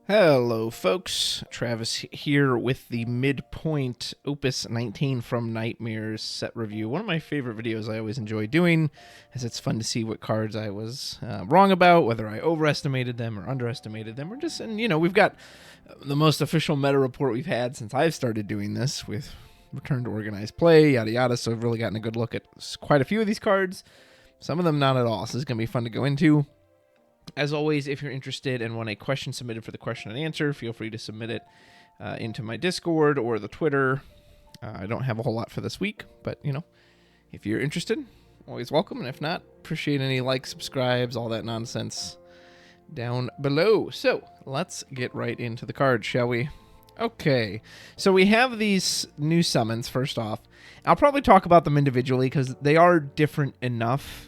Hello, folks. Travis here with the midpoint Opus 19 from Nightmares set review. One of my favorite videos I always enjoy doing, as it's fun to see what cards I was wrong about, whether I overestimated them or underestimated them, or just, and we've got the most official meta report we've had since I've started doing this with Return to Organized Play, yada yada, so I've really gotten a good look at quite a few of these cards. Some of them not at all, so this is going to be fun to go into. As always, if you're interested and want a question submitted for the question and answer, feel free to submit it into my Discord or the Twitter. I don't have a whole lot for this week, but, if you're interested, always welcome. And if not, appreciate any likes, subscribes, all that nonsense down below. So let's get right into the cards, shall we? Okay, so we have these new summons, first off. I'll probably talk about them individually because they are different enough.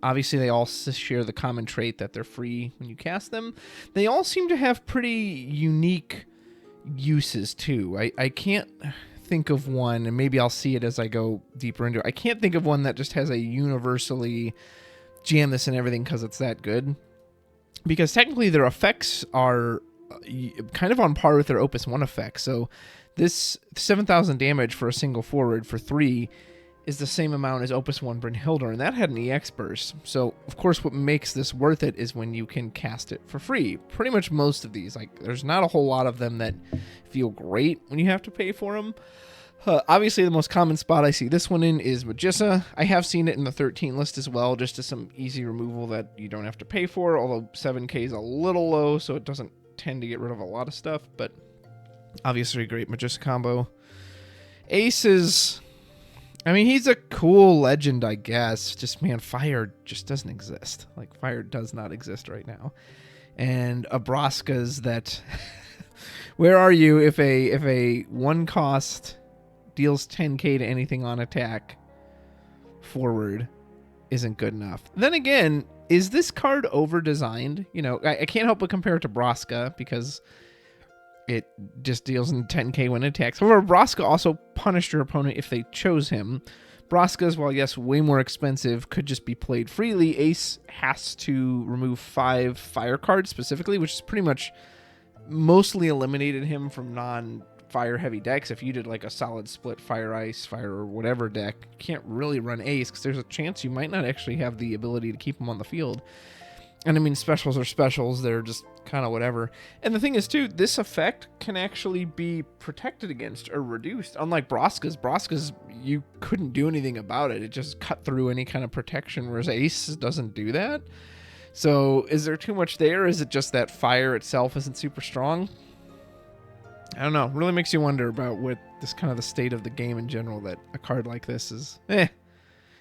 Obviously, they all share the common trait that they're free when you cast them. They all seem to have pretty unique uses, too. I can't think of one, and maybe I'll see it as I go deeper into it. I can't think of one that just has a universally jam this and everything because it's that good. Because technically, their effects are kind of on par with their Opus 1 effect. So this 7,000 damage for a single forward for 3 is the same amount as Opus 1 Brynhildr, and that had an EX burst. So, of course, what makes this worth it is when you can cast it for free. Pretty much most of these, there's not a whole lot of them that feel great when you have to pay for them. Obviously, the most common spot I see this one in is Magissa. I have seen it in the 13 list as well, just as some easy removal that you don't have to pay for, although 7k is a little low, so it doesn't tend to get rid of a lot of stuff, but obviously a great Magissa combo. Ace is... he's a cool legend, I guess. Just, man, fire just doesn't exist. Fire does not exist right now. And Abraskas that... Where are you if a one cost deals 10k to anything on attack forward isn't good enough? Then again, is this card over-designed? I can't help but compare it to Braska because... it just deals in 10k when it attacks. However, Braska also punished your opponent if they chose him. Braska's, while yes, way more expensive, could just be played freely. Ace has to remove 5 fire cards specifically, which is pretty much mostly eliminated him from non-fire heavy decks. If you did a solid split fire, ice, fire, or whatever deck, you can't really run Ace because there's a chance you might not actually have the ability to keep him on the field. And specials are specials. They're just kind of whatever. And the thing is, too, this effect can actually be protected against or reduced. Unlike Braska's. Braska's, you couldn't do anything about it. It just cut through any kind of protection, whereas Ace doesn't do that. So is there too much there? Is it just that fire itself isn't super strong? I don't know. It really makes you wonder about what this kind of the state of the game in general, that a card like this is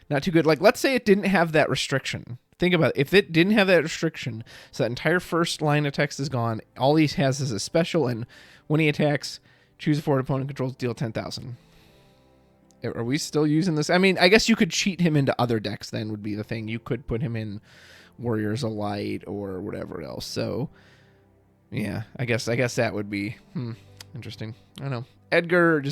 not too good. Let's say it didn't have that restriction. Think about it. If it didn't have that restriction, so that entire first line of text is gone, all he has is a special, and when he attacks, choose a forward opponent controls, deal 10,000. Are we still using this? I guess you could cheat him into other decks then would be the thing. You could put him in Warriors of Light or whatever else. So, yeah, I guess that would be interesting. I don't know. Edgar,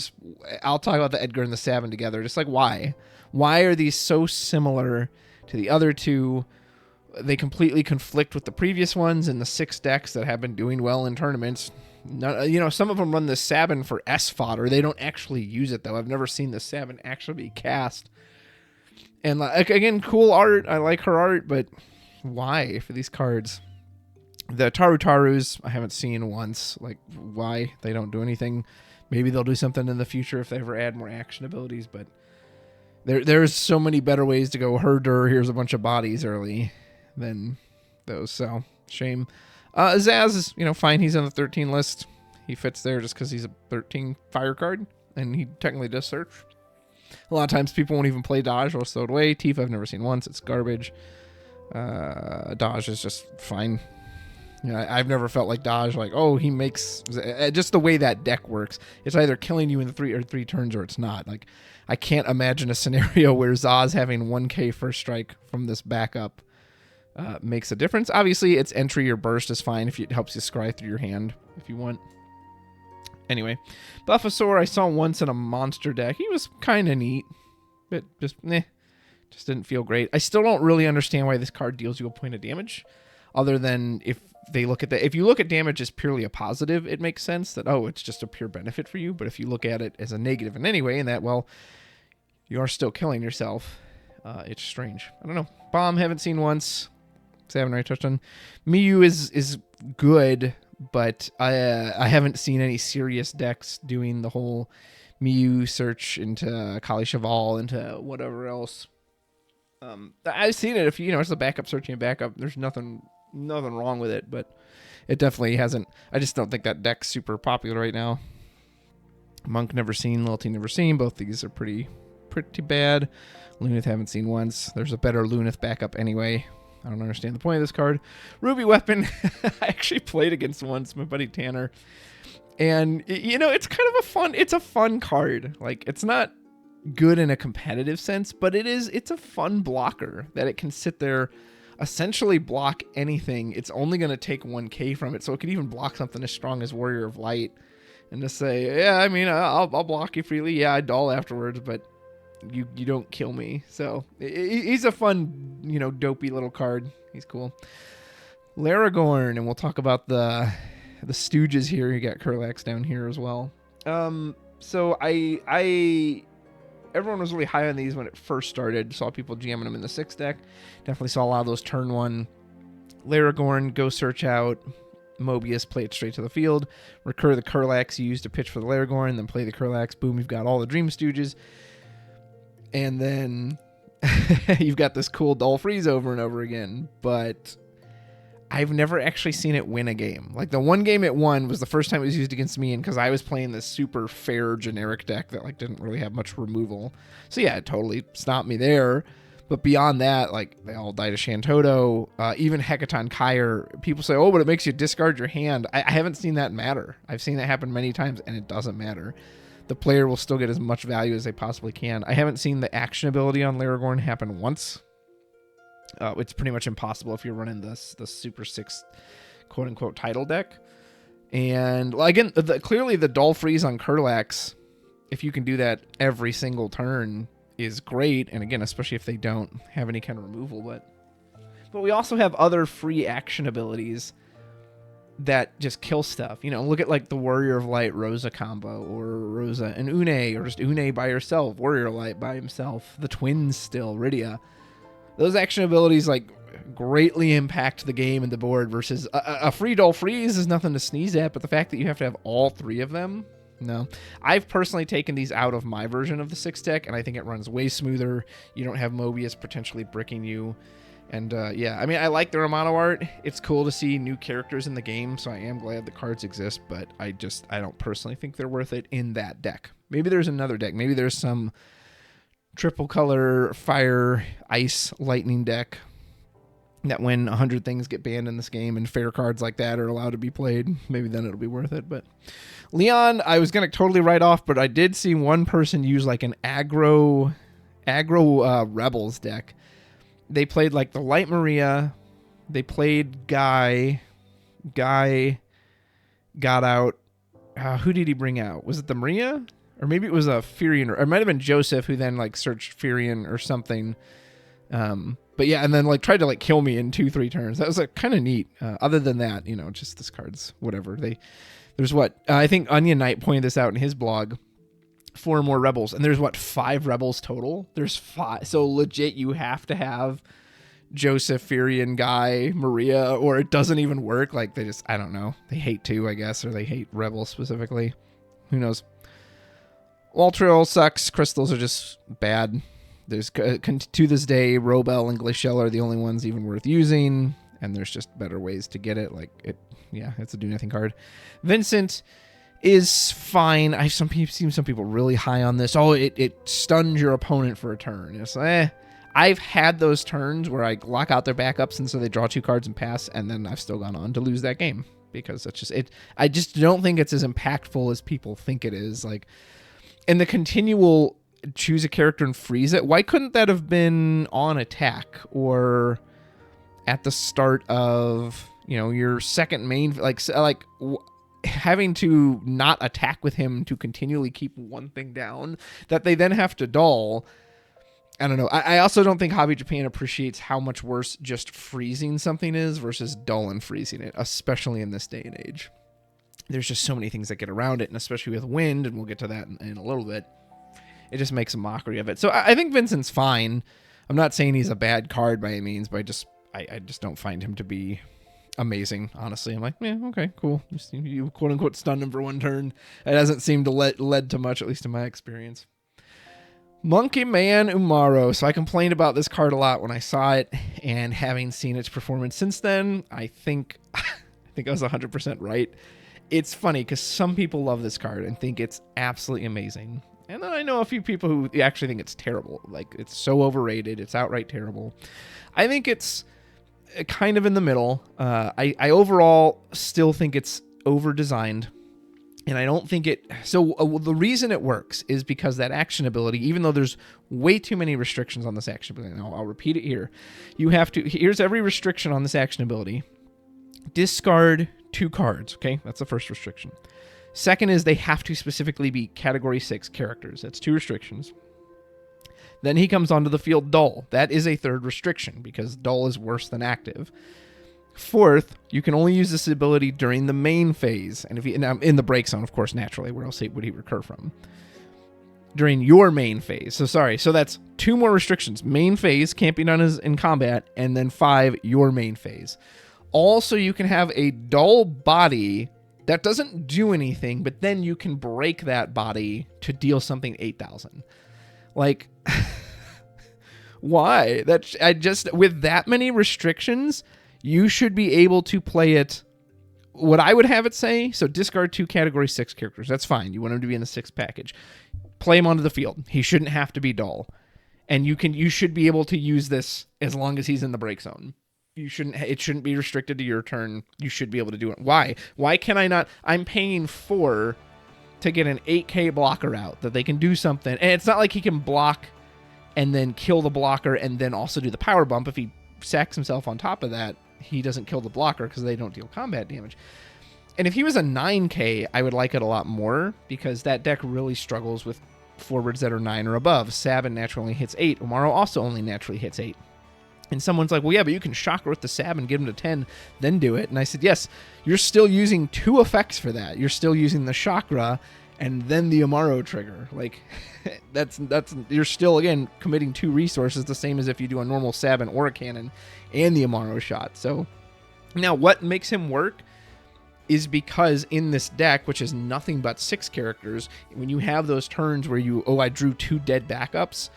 I'll talk about the Edgar and the Savin together. Just why? Why are these so similar to the other two? They completely conflict with the previous ones and the 6 decks that have been doing well in tournaments. Some of them run the Sabin for S fodder. They don't actually use it, though. I've never seen the Sabin actually be cast. And, again, cool art. I like her art, but why for these cards? The Tarutarus, I haven't seen once. Why? They don't do anything. Maybe they'll do something in the future if they ever add more action abilities, but there's so many better ways to go. Herder, here's a bunch of bodies early than those, so shame. Zaz is, fine. He's on the 13 list. He fits there just because he's a 13 fire card, and he technically does search. A lot of times people won't even play Dodge or throw it away. Tifa I've never seen once. It's garbage. Dodge is just fine. I've never felt like Dodge, he makes... just the way that deck works. It's either killing you in 3 turns or it's not. I can't imagine a scenario where Zaz having 1k first strike from this backup makes a difference. Obviously, its entry or burst is fine if it helps you scry through your hand if you want. Anyway, Buffasaur I saw once in a monster deck. He was kind of neat, but just didn't feel great. I still don't really understand why this card deals you a point of damage, other than if they look at that. If you look at damage as purely a positive, it makes sense that, oh, it's just a pure benefit for you. But if you look at it as a negative in any way, in that, well, you are still killing yourself, it's strange. I don't know. Bomb, haven't seen once. Haven't already touched on. Miyu is good, but I haven't seen any serious decks doing the whole Miyu search into Kali Cheval, into whatever else. I've seen it. If it's a backup searching a backup. There's nothing wrong with it, but it definitely hasn't. I just don't think that deck's super popular right now. Monk never seen, Loyalty never seen. Both these are pretty bad. Lunith haven't seen once. There's a better Lunith backup anyway. I don't understand the point of this card. Ruby Weapon, I actually played against once, my buddy Tanner. And, it's kind of it's a fun card. Like, it's not good in a competitive sense, but it's a fun blocker that it can sit there, essentially block anything. It's only going to take 1k from it, so it could even block something as strong as Warrior of Light. And to say, yeah, I mean, I'll block you freely. Yeah, I dull afterwards, but you don't kill me. So he's a fun, dopey little card. He's cool. Laragorn, and we'll talk about the Stooges here. You got Kurlax down here as well. So everyone was really high on these when it first started. Saw people jamming them in the 6 deck. Definitely saw a lot of those turn 1. Laragorn, go search out Mobius, play it straight to the field. Recur the Kurlax you use to pitch for the Laragorn, then play the Kurlax. Boom, you've got all the Dream Stooges. And then you've got this cool Dull Freeze over and over again. But I've never actually seen it win a game. Like, the one game it won was the first time it was used against me, and because I was playing this super fair generic deck that, like, didn't really have much removal. So yeah, it totally stopped me there. But beyond that, like, they all died to Shantoto. Even Hecaton Kyre, people say, oh, but it makes you discard your hand. I haven't seen that matter. I've seen that happen many times, and it doesn't matter. The player will still get as much value as they possibly can. I haven't seen the action ability on Laragorn happen once. It's pretty much impossible if you're running the Super 6 quote-unquote title deck. And, well, again, clearly the Dull Freeze on Kurlax, if you can do that every single turn, is great. And again, especially if they don't have any kind of removal. But we also have other free action abilities that just kill stuff. Look at, like, the Warrior of Light Rosa combo, or Rosa and Une, or just Une by herself, Warrior of Light by himself, the twins still, Rydia. Those action abilities, like, greatly impact the game and the board, versus a free Dull Freeze is nothing to sneeze at, but the fact that you have to have all 3 of them, no. I've personally taken these out of my version of the 6 deck, and I think it runs way smoother. You don't have Mobius potentially bricking you. And, yeah, I mean, I like the Romano art. It's cool to see new characters in the game, so I am glad the cards exist, but I don't personally think they're worth it in that deck. Maybe there's another deck. Maybe there's some triple color fire, ice, lightning deck that when 100 things get banned in this game and fair cards like that are allowed to be played, maybe then it'll be worth it. But Leon, I was going to totally write off, but I did see one person use like an aggro Rebels deck. They played like the Light Maria. They played Guy. Guy got out. Who did he bring out? Was it the Maria? Or maybe it was a Firion. Or it might have been Joseph, who then like searched Firion or something. But yeah, and then like tried to like kill me in 2-3 turns. That was like kind of neat. Other than that, just this card's whatever. There's what I think Onion Knight pointed this out in his blog. 4 more Rebels, and there's 5 Rebels total. There's 5, so legit you have to have Joseph, Firion, Guy, Maria, or it doesn't even work. Like, they just, I don't know, they hate 2, I guess, or they hate Rebels specifically. Who knows? Waltrill sucks. Crystals are just bad. There's to this day, Robel and Glacial are the only ones even worth using, and there's just better ways to get it. Like, it's a do nothing card. Vincent is fine. I've seen some people really high on this. Oh, it stuns your opponent for a turn. It's I've had those turns where I lock out their backups, and so they draw 2 cards and pass, and then I've still gone on to lose that game because it's just it. I just don't think it's as impactful as people think it is. Like, and the continual choose a character and freeze it. Why couldn't that have been on attack or at the start of your second main, like having to not attack with him to continually keep one thing down that they then have to dull? I don't know. I also don't think Hobby Japan appreciates how much worse just freezing something is versus dull and freezing it, especially in this day and age. There's just so many things that get around it, and especially with wind, and we'll get to that in a little bit. It just makes a mockery of it. So I think Vincent's fine. I'm not saying he's a bad card by any means, but I just don't find him to be amazing, honestly. I'm like, yeah, okay, cool. You quote unquote stunned him for one turn. It hasn't seemed to led to much, at least in my experience. Monkey Man Umaro. So I complained about this card a lot when I saw it, and having seen its performance since then, I think I was 100% right. It's funny because some people love this card and think it's absolutely amazing. And then I know a few people who actually think it's terrible. Like, it's so overrated. It's outright terrible. I think it's kind of in the middle. I overall still think it's over-designed. And I don't think it... So the reason it works is because that action ability, even though there's way too many restrictions on this action ability, and I'll repeat it here. You have to... Here's every restriction on this action ability. Discard 2 cards, okay? That's the first restriction. Second is they have to specifically be Category 6 characters. That's 2 restrictions. Then he comes onto the field dull. That is a 3rd restriction because dull is worse than active. 4th, you can only use this ability during the main phase. And in the break zone, of course, naturally, where else would he recur from? During your main phase. So that's 2 more restrictions. Main phase can't be done as in combat, and then 5, your main phase. Also, you can have a dull body that doesn't do anything, but then you can break that body to deal something 8,000. Like, why? With that many restrictions, you should be able to play it. What I would have it say, so discard 2 Category 6 characters. That's fine. You want him to be in the 6 package. Play him onto the field. He shouldn't have to be dull. And you should be able to use this as long as he's in the break zone. It shouldn't be restricted to your turn. You should be able to do it. Why? Why can I not? I'm paying 4 to get an 8K blocker out that they can do something. And it's not like he can block and then kill the blocker and then also do the power bump. If he sacks himself on top of that, he doesn't kill the blocker because they don't deal combat damage. And if he was a 9K, I would like it a lot more because that deck really struggles with forwards that are 9 or above. Sabin naturally only hits 8. Umaro also only naturally hits 8. And someone's like, well, yeah, but you can chakra with the Sab and get him to 10, then do it. And I said, yes, you're still using 2 effects for that. You're still using the chakra and then the Umaro trigger. Like, that's you're still, again, committing 2 resources, the same as if you do a normal Sab and Aura Cannon and the Umaro shot. So now what makes him work is because in this deck, which is nothing but 6 characters, when you have those turns where I drew 2 dead backups,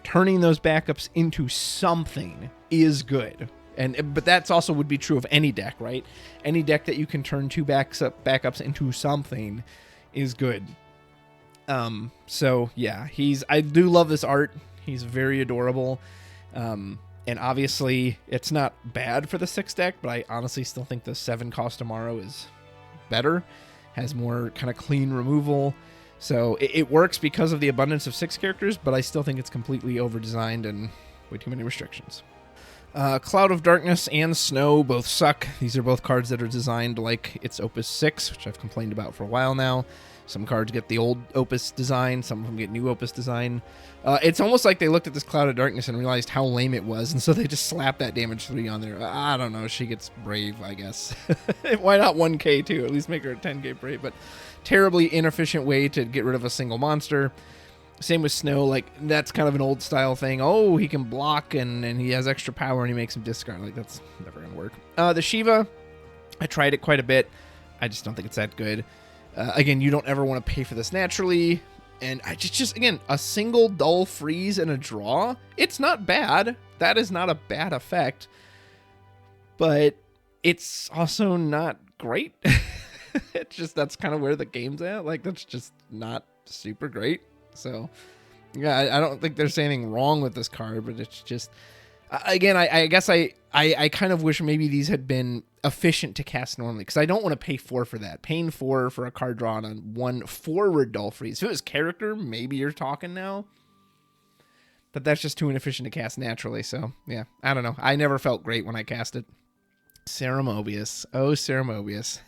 turning those backups into something is good. But that's also would be true of any deck, right? Any deck that you can turn 2 backups into something is good. So yeah, I do love this art. He's very adorable. And obviously it's not bad for the 6 deck, but I honestly still think the 7 cost Umaro is better, has more kind of clean removal. So it works because of the abundance of 6 characters, but I still think it's completely over-designed and way too many restrictions. Cloud of Darkness and Snow both suck. These are both cards that are designed like it's Opus 6, which I've complained about for a while now. Some cards get the old Opus design, some of them get new Opus design. It's almost like they looked at this Cloud of Darkness and realized how lame it was, and so they just slapped that damage 3 on there. I don't know, she gets Brave, I guess. Why not 1K too? At least make her a 10K Brave, but terribly inefficient way to get rid of a single monster. Same with Snow, like that's kind of an old style thing. Oh, he can block and he has extra power and he makes him discard. Like that's never gonna work. The Shiva, I tried it quite a bit. I just don't think it's that good. Again, you don't ever want to pay for this naturally. And I just again, a single dull freeze and a draw. It's not bad. That is not a bad effect. But it's also not great. It's just, that's kind of where the game's at. Like, that's just not super great. So, yeah, I don't think there's anything wrong with this card, but it's just, again, I guess I kind of wish maybe these had been efficient to cast normally, because I don't want to pay 4 for that. Paying 4 for a card drawn on 1 forward dull freeze. If it was character, maybe you're talking now. But that's just too inefficient to cast naturally, so, yeah, I don't know. I never felt great when I cast it. Sarah Mobius. Oh, Sarah Mobius.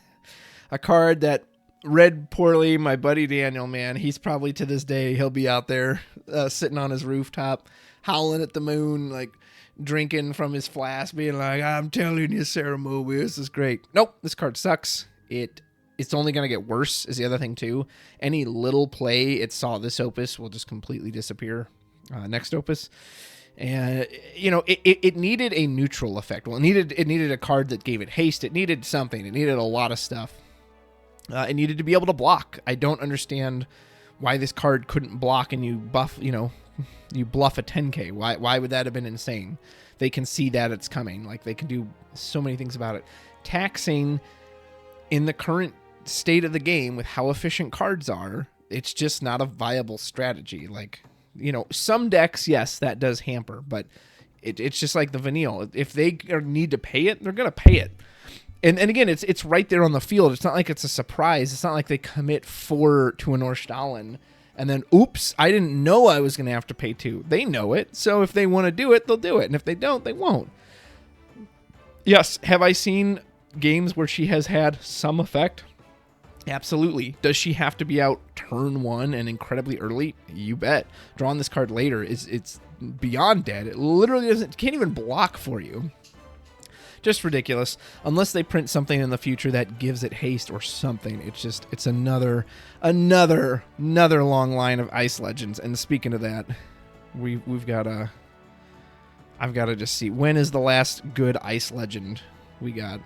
A card that read poorly. My buddy Daniel, man, he's probably to this day, he'll be out there sitting on his rooftop, howling at the moon, like drinking from his flask, being like, I'm telling you, Sarah Moby, this is great. Nope, this card sucks. It's only going to get worse is the other thing too. Any little play it saw this Opus will just completely disappear. Next Opus. And, you know, it needed a neutral effect. Well, it needed a card that gave it haste. It needed something. It needed a lot of stuff. It needed to be able to block. I don't understand why this card couldn't block and you buff, you bluff a 10k. Why would that have been insane? They can see that it's coming. Like, they can do so many things about it. Taxing in the current state of the game with how efficient cards are, it's just not a viable strategy. Like, some decks, yes, that does hamper, but it's just like the Vanille. If they need to pay it, they're going to pay it. And again, it's right there on the field. It's not like it's a surprise. It's not like they commit 4 to a Nordstalin and then, oops, I didn't know I was going to have to pay 2. They know it. So if they want to do it, they'll do it. And if they don't, they won't. Yes, have I seen games where she has had some effect? Absolutely. Does she have to be out turn 1 and incredibly early? You bet. Drawing this card later it's beyond dead. It literally can't even block for you. Just ridiculous. Unless they print something in the future that gives it haste or something. It's another long line of Ice Legends. And speaking of that, I've got to just see, when is the last good Ice Legend we got?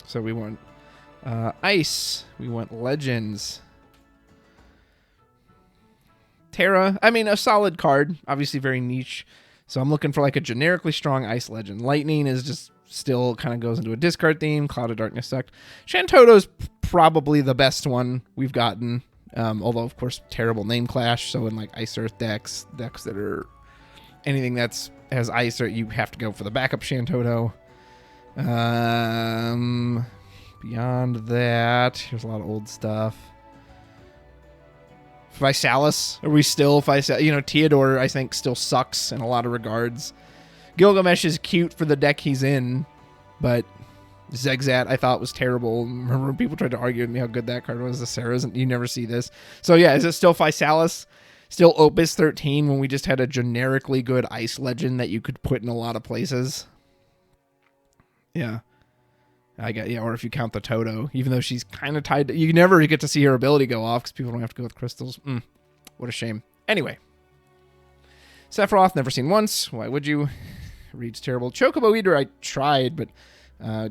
So we want Ice. We want Legends. Terra. I mean, a solid card. Obviously very niche. So I'm looking for like a generically strong Ice Legend. Lightning is just still kind of goes into a discard theme. Cloud of Darkness sucked. Shantoto's probably the best one we've gotten. Although, of course, terrible name clash. So in like Ice Earth decks that are anything that's has Ice, or you have to go for the backup Shantoto. Beyond that, here's a lot of old stuff. Visalis, are we still Visalis? Theodore, I think, still sucks in a lot of regards. Gilgamesh is cute for the deck he's in, but Zegzat I thought was terrible. Remember when people tried to argue with me how good that card was? The Sarah's, you never see this. So yeah, is it still Visalis? Still Opus 13 when we just had a generically good Ice Legend that you could put in a lot of places? Yeah. Or if you count the Toto, even though she's kind of tied to, you never get to see her ability go off because people don't have to go with crystals. What a shame. Anyway. Sephiroth, never seen once. Why would you? Reads terrible. Chocobo Eater, I tried, but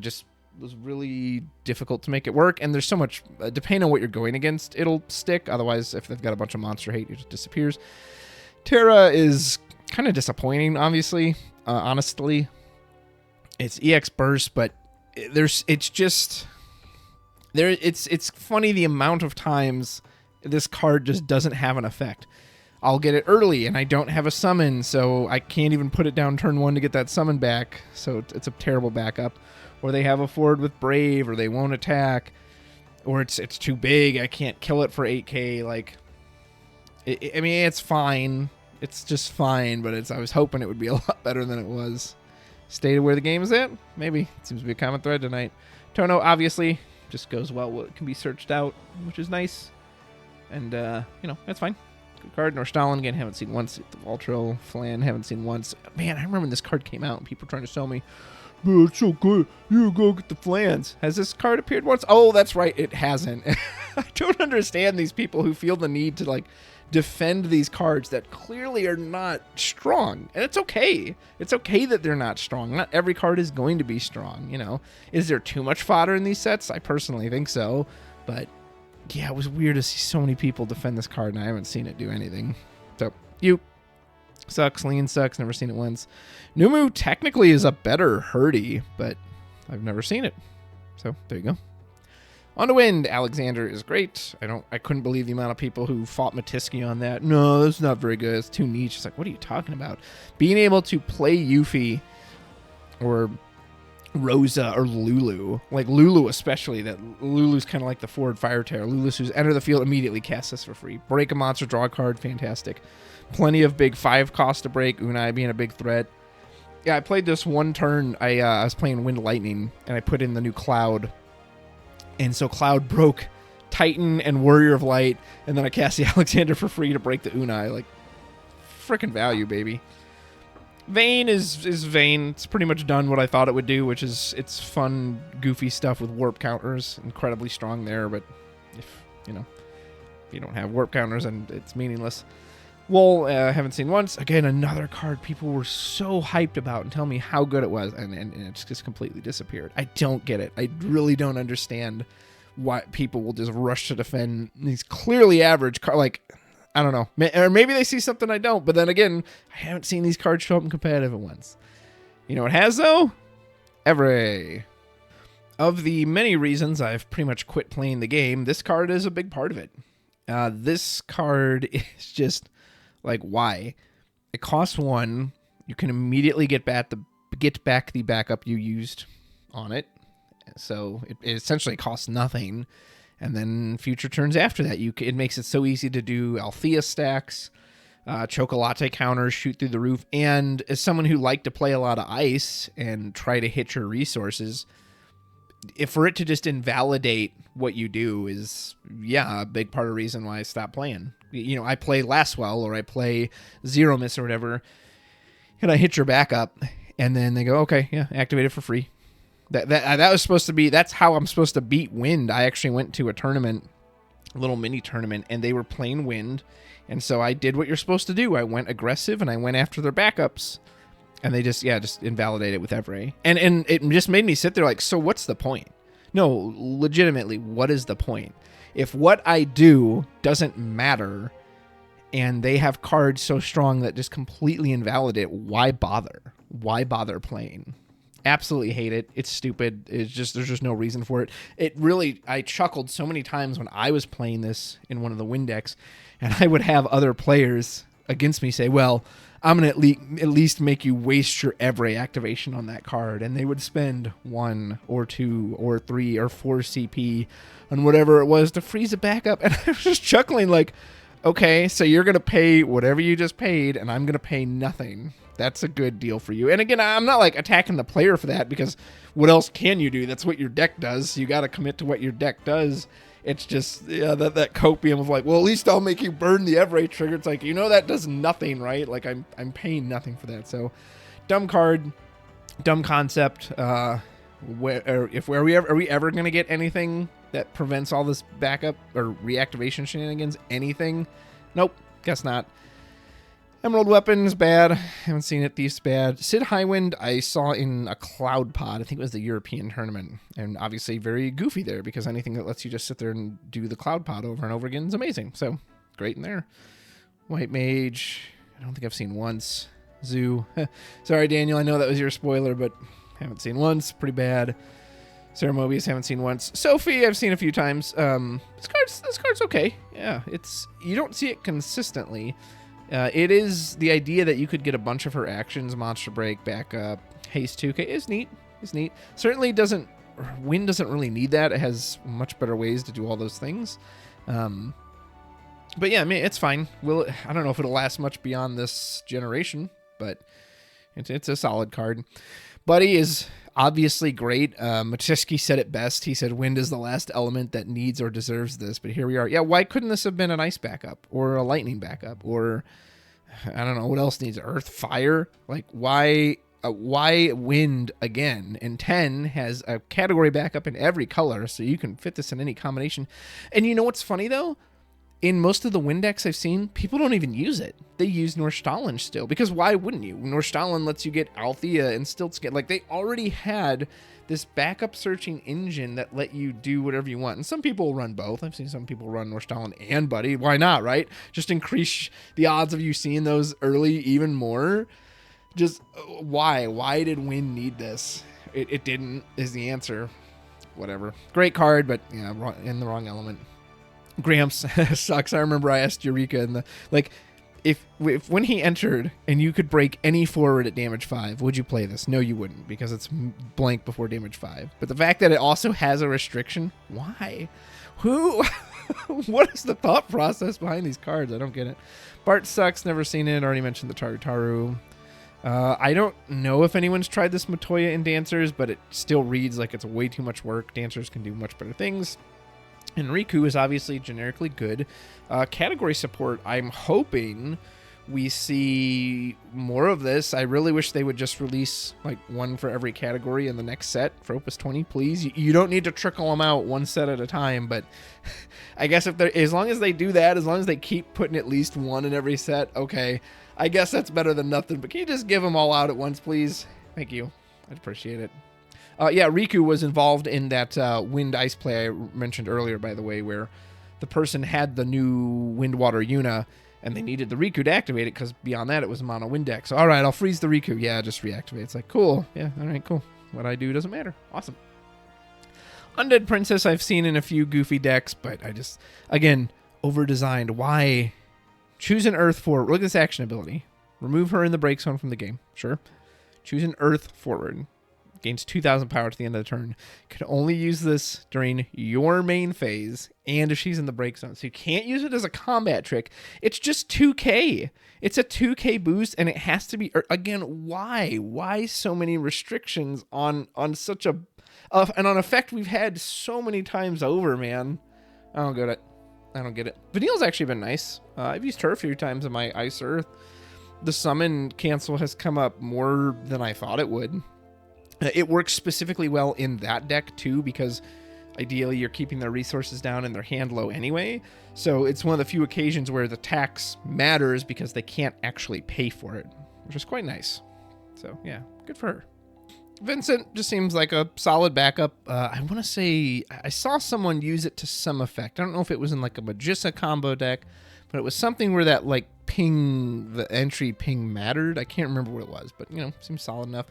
just was really difficult to make it work. And there's so much, depending on what you're going against, it'll stick. Otherwise, if they've got a bunch of monster hate, it just disappears. Terra is kind of disappointing, obviously. Honestly, it's EX Burst, but it's funny the amount of times this card just doesn't have an effect. I'll get it early and I don't have a summon, so I can't even put it down turn 1 to get that summon back. So it's a terrible backup. Or they have a forward with Brave, or they won't attack, or it's too big. I can't kill it for 8k. Like, it's fine. It's just fine, but I was hoping it would be a lot better than it was. State of where the game is at? Maybe. It seems to be a common thread tonight. Tono, obviously, just goes well. It can be searched out, which is nice. And, that's fine. Good card. Nordstalin, again, haven't seen once. The Valtril, Flan, haven't seen once. Man, I remember when this card came out and people were trying to sell me, "Oh, it's so good. You go get the Flans." Has this card appeared once? Oh, that's right. It hasn't. I don't understand these people who feel the need to, defend these cards that clearly are not strong. And it's okay. It's okay that they're not strong. Not every card is going to be strong, Is there too much fodder in these sets? I personally think so. But yeah, it was weird to see so many people defend this card, and I haven't seen it do anything. So, sucks. Lean sucks. Never seen it once. Numu technically is a better Hurdy, but I've never seen it. So, there you go. On to Wind. Alexander is great. I couldn't believe the amount of people who fought Matiski on that. No, that's not very good. It's too niche. It's like, what are you talking about? Being able to play Yuffie or Rosa or Lulu, like Lulu especially, that Lulu's kind of like the forward fire terror. Lulu's who's enter the field, immediately cast this for free. Break a monster, draw a card, fantastic. Plenty of big 5 cost to break, Unai being a big threat. Yeah, I played this one turn. I was playing Wind Lightning, and I put in the new Cloud. And so Cloud broke Titan and Warrior of Light, and then I cast the Alexander for free to break the Unai. Like, freaking value, baby. Vayne is Vayne. It's pretty much done what I thought it would do, which is it's fun, goofy stuff with warp counters. Incredibly strong there, but if you don't have warp counters, and it's meaningless. Wool, haven't seen once. Again, another card people were so hyped about and tell me how good it was, and it's just completely disappeared. I don't get it. I really don't understand why people will just rush to defend these clearly average cards. Like, I don't know. Or maybe they see something I don't, but then again, I haven't seen these cards show up in competitive once. You know what has, though? Every. Of the many reasons I've pretty much quit playing the game, this card is a big part of it. This card is just, like, why? It costs 1. You can immediately get back the backup you used on it. So it essentially costs nothing. And then future turns after that, it makes it so easy to do Althea stacks, Chocolate counters, shoot through the roof. And as someone who liked to play a lot of ice and try to hit your resources, for it to just invalidate what you do is, a big part of the reason why I stopped playing. You know, I play Lastwell or I play Zero Miss or whatever, and I hit your backup, and then they go, okay, yeah, activate it for free. That was supposed to be, that's how I'm supposed to beat Wind. I actually went to a tournament, a little mini tournament, and they were playing Wind, and so I did what you're supposed to do. I went aggressive, and I went after their backups, and they just invalidate it with Evray. And it just made me sit there like, so what's the point? No, legitimately, what is the point? If what I do doesn't matter, and they have cards so strong that just completely invalidate, why bother? Why bother playing? Absolutely hate it. It's stupid. It's just, there's just no reason for it. I chuckled so many times when I was playing this in one of the Wind decks, and I would have other players against me say, well, I'm going to at least make you waste your Evray activation on that card. And they would spend 1 or 2 or 3 or 4 CP on whatever it was to freeze it back up. And I was just chuckling like, okay, so you're going to pay whatever you just paid, and I'm going to pay nothing. That's a good deal for you. And again, I'm not like attacking the player for that, because what else can you do? That's what your deck does. You got to commit to what your deck does. It's just that copium of like, well, at least I'll make you burn the Evray trigger. It's like, that does nothing, right? Like I'm paying nothing for that. So dumb card, dumb concept. Are we ever going to get anything that prevents all this backup or reactivation shenanigans? Anything? Nope, guess not. Emerald Weapon is bad. Haven't seen it. Thief's bad. Sid Highwind I saw in a Cloud Pod. I think it was the European tournament. And obviously very goofy there, because anything that lets you just sit there and do the Cloud Pod over and over again is amazing. So great in there. White Mage. I don't think I've seen once. Zoo. Sorry, Daniel. I know that was your spoiler, but haven't seen once. Pretty bad. Sarah Mobius, haven't seen once. Sophie, I've seen a few times. This card's okay. Yeah, you don't see it consistently. It is the idea that you could get a bunch of her actions, Monster Break, Backup, Haste 2K is neat. It's neat. Certainly Wind doesn't really need that. It has much better ways to do all those things. But yeah, I mean, it's fine. I don't know if it'll last much beyond this generation, but it's a solid card. Buddy is obviously great. Maciejewski said it best. He said, Wind is the last element that needs or deserves this, but here we are. Yeah, why couldn't this have been an ice backup or a lightning backup or, I don't know, what else needs earth, fire? Like, why Wind again? And 10 has a category backup in every color, so you can fit this in any combination. And you know what's funny, though? In most of the Wind decks I've seen, people don't even use it. They use Nordstalin still, because why wouldn't you? Nordstalin lets you get Althea and Stiltskin. Like, they already had this backup searching engine that let you do whatever you want. And some people run both. I've seen some people run Nordstalin and Buddy. Why not, right? Just increase the odds of you seeing those early even more. Just why? Why did Wind need this? It didn't, is the answer. Whatever. Great card, but yeah, in the wrong element. Gramps sucks. I remember I asked Eureka if when he entered and you could break any forward at damage 5, would you play this? No, you wouldn't, because it's blank before damage 5. But the fact that it also has a restriction, why? Who? What is the thought process behind these cards? I don't get it. Bart sucks. Never seen it. Already mentioned the Tarutaru. I don't know if anyone's tried this Matoya in Dancers, but it still reads like it's way too much work. Dancers can do much better things. And Riku is obviously generically good. Category support, I'm hoping we see more of this. I really wish they would just release like one for every category in the next set for Opus 20, please. You don't need to trickle them out one set at a time, but I guess if they're, as long as they do that, as long as they keep putting at least one in every set, okay, I guess that's better than nothing. But can you just give them all out at once, please? Thank you. I'd appreciate it. Yeah, Riku was involved in that wind ice play I mentioned earlier, by the way, where the person had the new wind water Yuna, and they needed the Riku to activate it because beyond that it was a mono wind deck. So, all right, I'll freeze the Riku. Yeah, just reactivate. It's like, cool. Yeah, all right, cool. What I do doesn't matter. Awesome. Undead Princess I've seen in a few goofy decks, but I just, again, over-designed. Why? Choose an Earth forward. Look at this action ability. Remove her in the break zone from the game. Sure. Choose an Earth forward. Gains 2,000 power at the end of the turn. Can only use this during your main phase and if she's in the break zone. So you can't use it as a combat trick. It's just 2k. It's a 2k boost and it has to be, again, why? Why so many restrictions on such a, and on effect we've had so many times over, man. I don't get it. I don't get it. Vanille's actually been nice. I've used her a few times in my Ice Earth. The summon cancel has come up more than I thought it would. It works specifically well in that deck, too, because ideally you're keeping their resources down and their hand low anyway. So it's one of the few occasions where the tax matters because they can't actually pay for it, which is quite nice. So, yeah, good for her. Vincent just seems like a solid backup. I want to say I saw someone use it to some effect. I don't know if it was in like a Magissa combo deck, but it was something where that like ping, the entry ping mattered. I can't remember what it was, but you know, seems solid enough.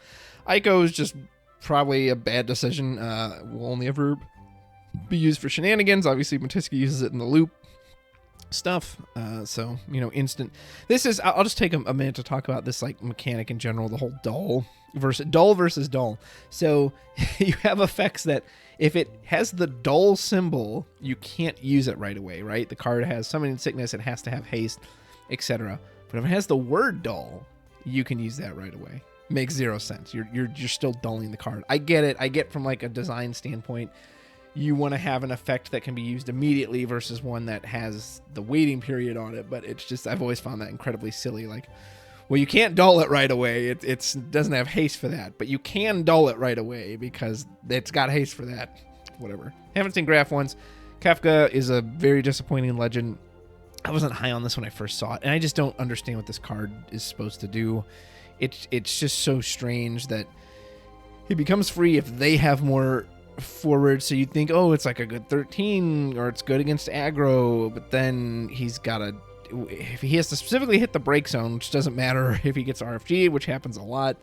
Aiko is just probably a bad decision. Will only ever be used for shenanigans. Obviously, Matiska uses it in the loop stuff. So, you know, instant. This is, I'll just take a minute to talk about this like mechanic in general, the whole dull versus dull. So you have effects that if it has the dull symbol, you can't use it right away, right? The card has summoning sickness, it has to have haste, etc. But if it has the word dull, you can use that right away. Makes zero sense. You're still dulling the card. I get it. I get from like a design standpoint, you want to have an effect that can be used immediately versus one that has the waiting period on it. But it's just, I've always found that incredibly silly. Like, well, you can't dull it right away. It doesn't have haste for that, but you can dull it right away because it's got haste for that. Whatever. Haven't seen Graph once. Kafka is a very disappointing legend. I wasn't high on this when I first saw it, and I just don't understand what this card is supposed to do. It's just so strange that it becomes free if they have more forward, so you'd think, oh, it's like a good 13 or it's good against aggro, but then he's got to, if he has to specifically hit the break zone, which doesn't matter if he gets RFG, which happens a lot,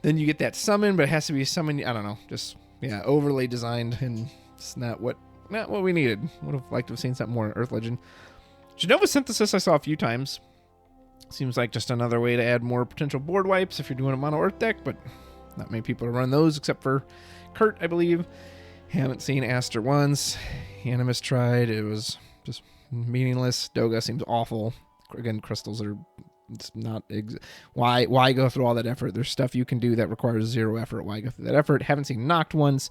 then you get that summon, but it has to be a summon, I don't know, just, yeah, overly designed, and it's not what we needed. Would have liked to have seen something more in Earth Legend. Genova Synthesis I saw a few times. Seems like just another way to add more potential board wipes if you're doing a mono Earth deck, but not many people run those except for Kurt, I believe. Haven't seen Aster once. Animus tried. It was just meaningless. Doga seems awful. Again, crystals are it's not... Why go through all that effort? There's stuff you can do that requires zero effort. Why go through that effort? Haven't seen Noct once.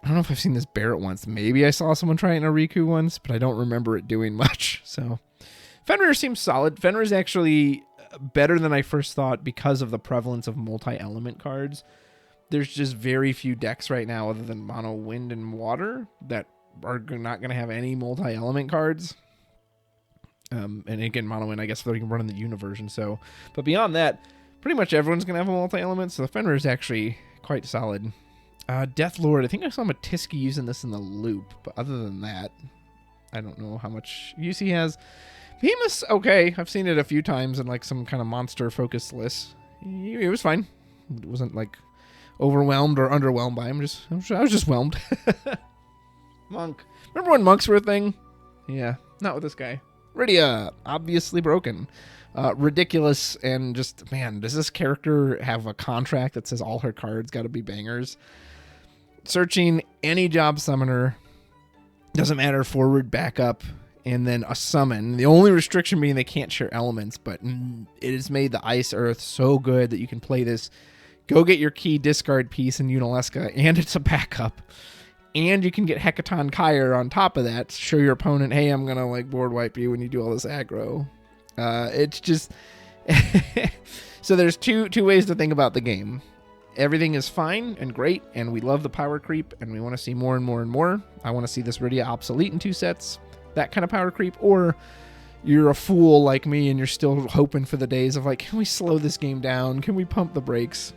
I don't know if I've seen this Barrett once. Maybe I saw someone try it in a Riku once, but I don't remember it doing much. So Fenrir seems solid. Fenrir is actually better than I first thought because of the prevalence of multi-element cards. There's just very few decks right now other than mono wind and water that are not going to have any multi-element cards. And again, mono wind, I guess they can run in the Una version. So, but beyond that, pretty much everyone's going to have a multi-element. So the Fenrir is actually quite solid. Death Lord, I think I saw Matiska using this in the loop, but other than that, I don't know how much use he has. Behemoth's okay. I've seen it a few times in like some kind of monster focus list. It was fine. It wasn't like overwhelmed or underwhelmed by him. I was just whelmed. Monk. Remember when monks were a thing? Yeah, not with this guy. Rydia, obviously broken. Ridiculous, and just, man, does this character have a contract that says all her cards got to be bangers? Searching any job summoner, doesn't matter, forward, backup, and then a summon. The only restriction being they can't share elements, but it has made the Ice Earth so good that you can play this. Go get your key discard piece in Unalesca, and it's a backup. and you can get Hecaton Kyre on top of that to show your opponent, hey, I'm going to like board wipe you when you do all this aggro. It's just... So there's two ways to think about the game. Everything is fine and great, and we love the power creep, and we want to see more and more and more. I want to see this Rydia obsolete in 2 sets, that kind of power creep, or you're a fool like me and you're still hoping for the days of like, can we slow this game down? Can we pump the brakes?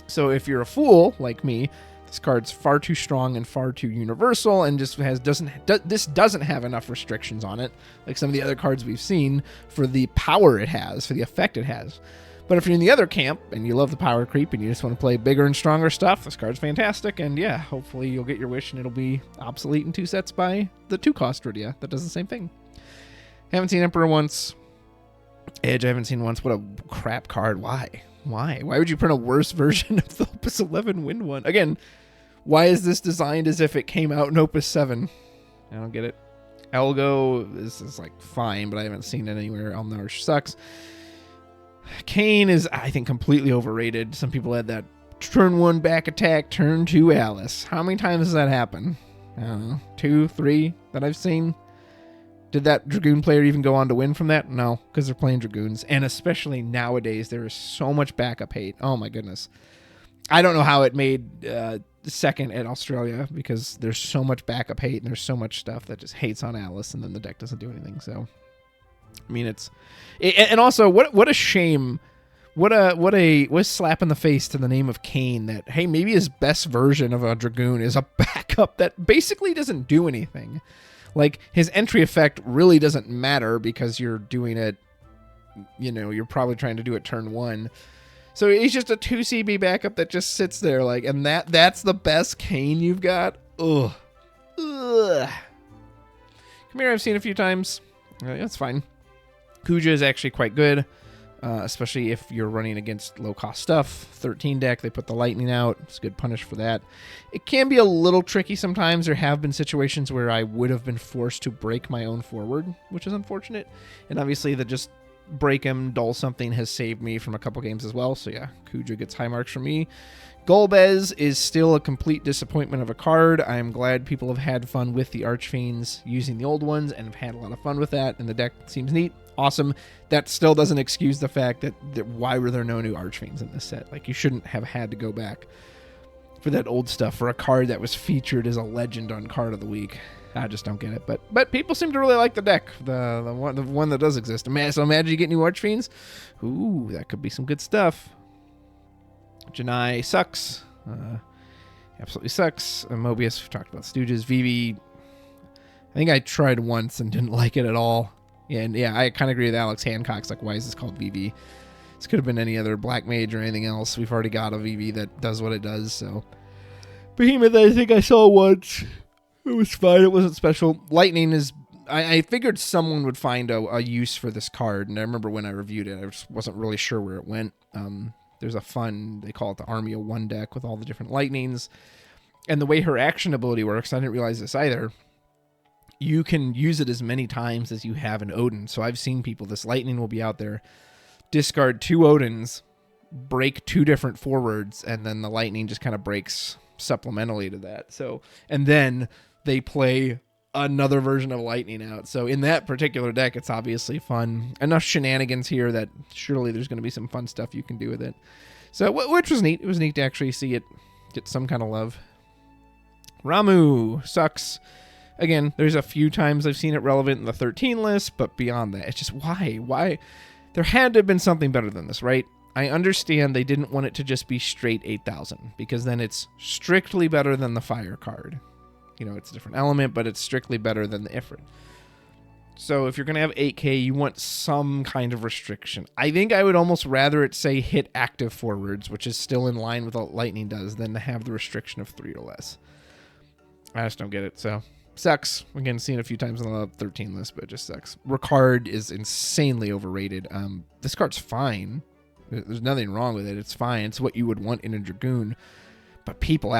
So if you're a fool like me, this card's far too strong and far too universal, and just doesn't have enough restrictions on it, like some of the other cards we've seen, for the power it has, for the effect it has. But if you're in the other camp and you love the power creep and you just want to play bigger and stronger stuff, this card's fantastic. And yeah, hopefully you'll get your wish and it'll be obsolete in 2 sets by the 2-cost Rydia that does the same thing. Haven't seen Emperor once. Edge I haven't seen once. What a crap card. Why? Why would you print a worse version of the Opus 11 Wind one? Again, why is this designed as if it came out in Opus 7? I don't get it. Elgo is like fine, but I haven't seen it anywhere. Elnarsh sucks. Kane is, I think, completely overrated. Some people had that turn 1 back attack, turn 2 Alice. How many times does that happen? I don't know, 2, 3 that I've seen. Did that Dragoon player even go on to win from that? No, because they're playing Dragoons. And especially nowadays, there is so much backup hate. Oh my goodness. I don't know how it made second at Australia, because there's so much backup hate and there's so much stuff that just hates on Alice, and then the deck doesn't do anything. So, I mean, and also what a shame. What a slap in the face to the name of Kane that, hey, maybe his best version of a Dragoon is a backup that basically doesn't do anything. Like, his entry effect really doesn't matter because you're doing it, you know, you're probably trying to do it turn 1. So he's just a 2 CB backup that just sits there, like, and that's the best Kane you've got? Ugh. Ugh. Come here, I've seen a few times. That's fine. Kuja is actually quite good, especially if you're running against low-cost stuff. 13 deck, they put the lightning out. It's a good punish for that. It can be a little tricky sometimes. There have been situations where I would have been forced to break my own forward, which is unfortunate. And obviously, the just break him, dull something has saved me from a couple games as well. So yeah, Kuja gets high marks from me. Golbez is still a complete disappointment of a card. I'm glad people have had fun with the Archfiends using the old ones and have had a lot of fun with that, and the deck seems neat. Awesome. That still doesn't excuse the fact that why were there no new Archfiends in this set? Like, you shouldn't have had to go back for that old stuff for a card that was featured as a legend on Card of the Week. I just don't get it. But people seem to really like the deck, the one that does exist. So imagine you get new Archfiends. Ooh, that could be some good stuff. Janai sucks. Absolutely sucks. Mobius, we talked about Stooges. Vivi, I think I tried once and didn't like it at all. Yeah, and yeah, I kind of agree with Alex Hancock's like, why is this called Vivi? This could have been any other Black Mage or anything else. We've already got a Vivi that does what it does, so. Behemoth, I think I saw once. It was fine. It wasn't special. Lightning is... I figured someone would find a use for this card, and I remember when I reviewed it, I just wasn't really sure where it went. There's a fun, they call it the Army of One deck with all the different lightnings. And the way her action ability works, I didn't realize this either, you can use it as many times as you have an Odin. So I've seen people, this lightning will be out there, discard 2 Odins, break 2 different forwards, and then the lightning just kind of breaks supplementally to that. So, and then they play another version of lightning out. So in that particular deck, it's obviously fun. Enough shenanigans here that surely there's going to be some fun stuff you can do with it. So, which was neat. It was neat to actually see it get some kind of love. Ramu sucks. Again, there's a few times I've seen it relevant in the 13 list, but beyond that, it's just why? Why? There had to have been something better than this, right? I understand they didn't want it to just be straight 8,000, because then it's strictly better than the fire card. You know, it's a different element, but it's strictly better than the Ifrit. So if you're going to have 8K, you want some kind of restriction. I think I would almost rather it say hit active forwards, which is still in line with what Lightning does, than to have the restriction of 3 or less. I just don't get it, so... Sucks. Again, seen it a few times on the 13 list, but it just sucks. Ricard is insanely overrated. This card's fine. There's nothing wrong with it. It's fine. It's what you would want in a Dragoon. But people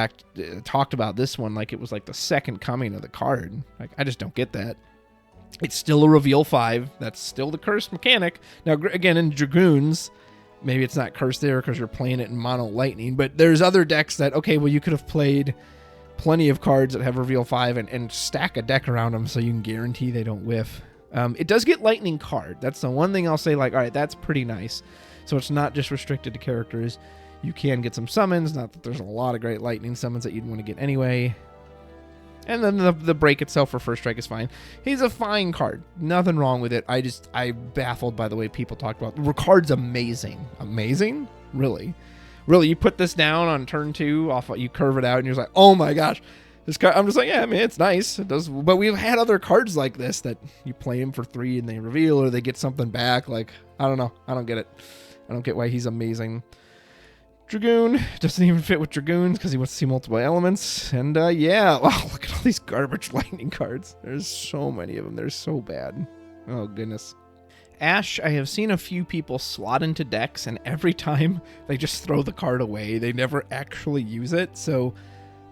talked about this one like it was like the second coming of the card. Like, I just don't get that. It's still a reveal 5. That's still the cursed mechanic. Now, again, in Dragoons, maybe it's not cursed there because you're playing it in mono lightning, but there's other decks that, okay, well, you could have played plenty of cards that have reveal 5 and stack a deck around them so you can guarantee they don't whiff. It does get lightning card. That's the one thing I'll say, like, all right, that's pretty nice. So it's not just restricted to characters. You can get some summons, not that there's a lot of great lightning summons that you'd want to get anyway. And then the break itself for first strike is fine. He's a fine card. Nothing wrong with it. I'm baffled by the way people talk about it. The card's amazing. Amazing? Really? Really, you put this down on turn 2, you curve it out, and you're like, oh my gosh. This card, I'm just like, yeah, I mean, it's nice. It does, but we've had other cards like this that you play them for 3 and they reveal or they get something back. Like, I don't know. I don't get it. I don't get why he's amazing. Dragoon doesn't even fit with Dragoons because he wants to see multiple elements. And yeah, wow, look at all these garbage lightning cards. There's so many of them. They're so bad. Oh, goodness. Ash, I have seen a few people slot into decks, and every time they just throw the card away. They never actually use it. So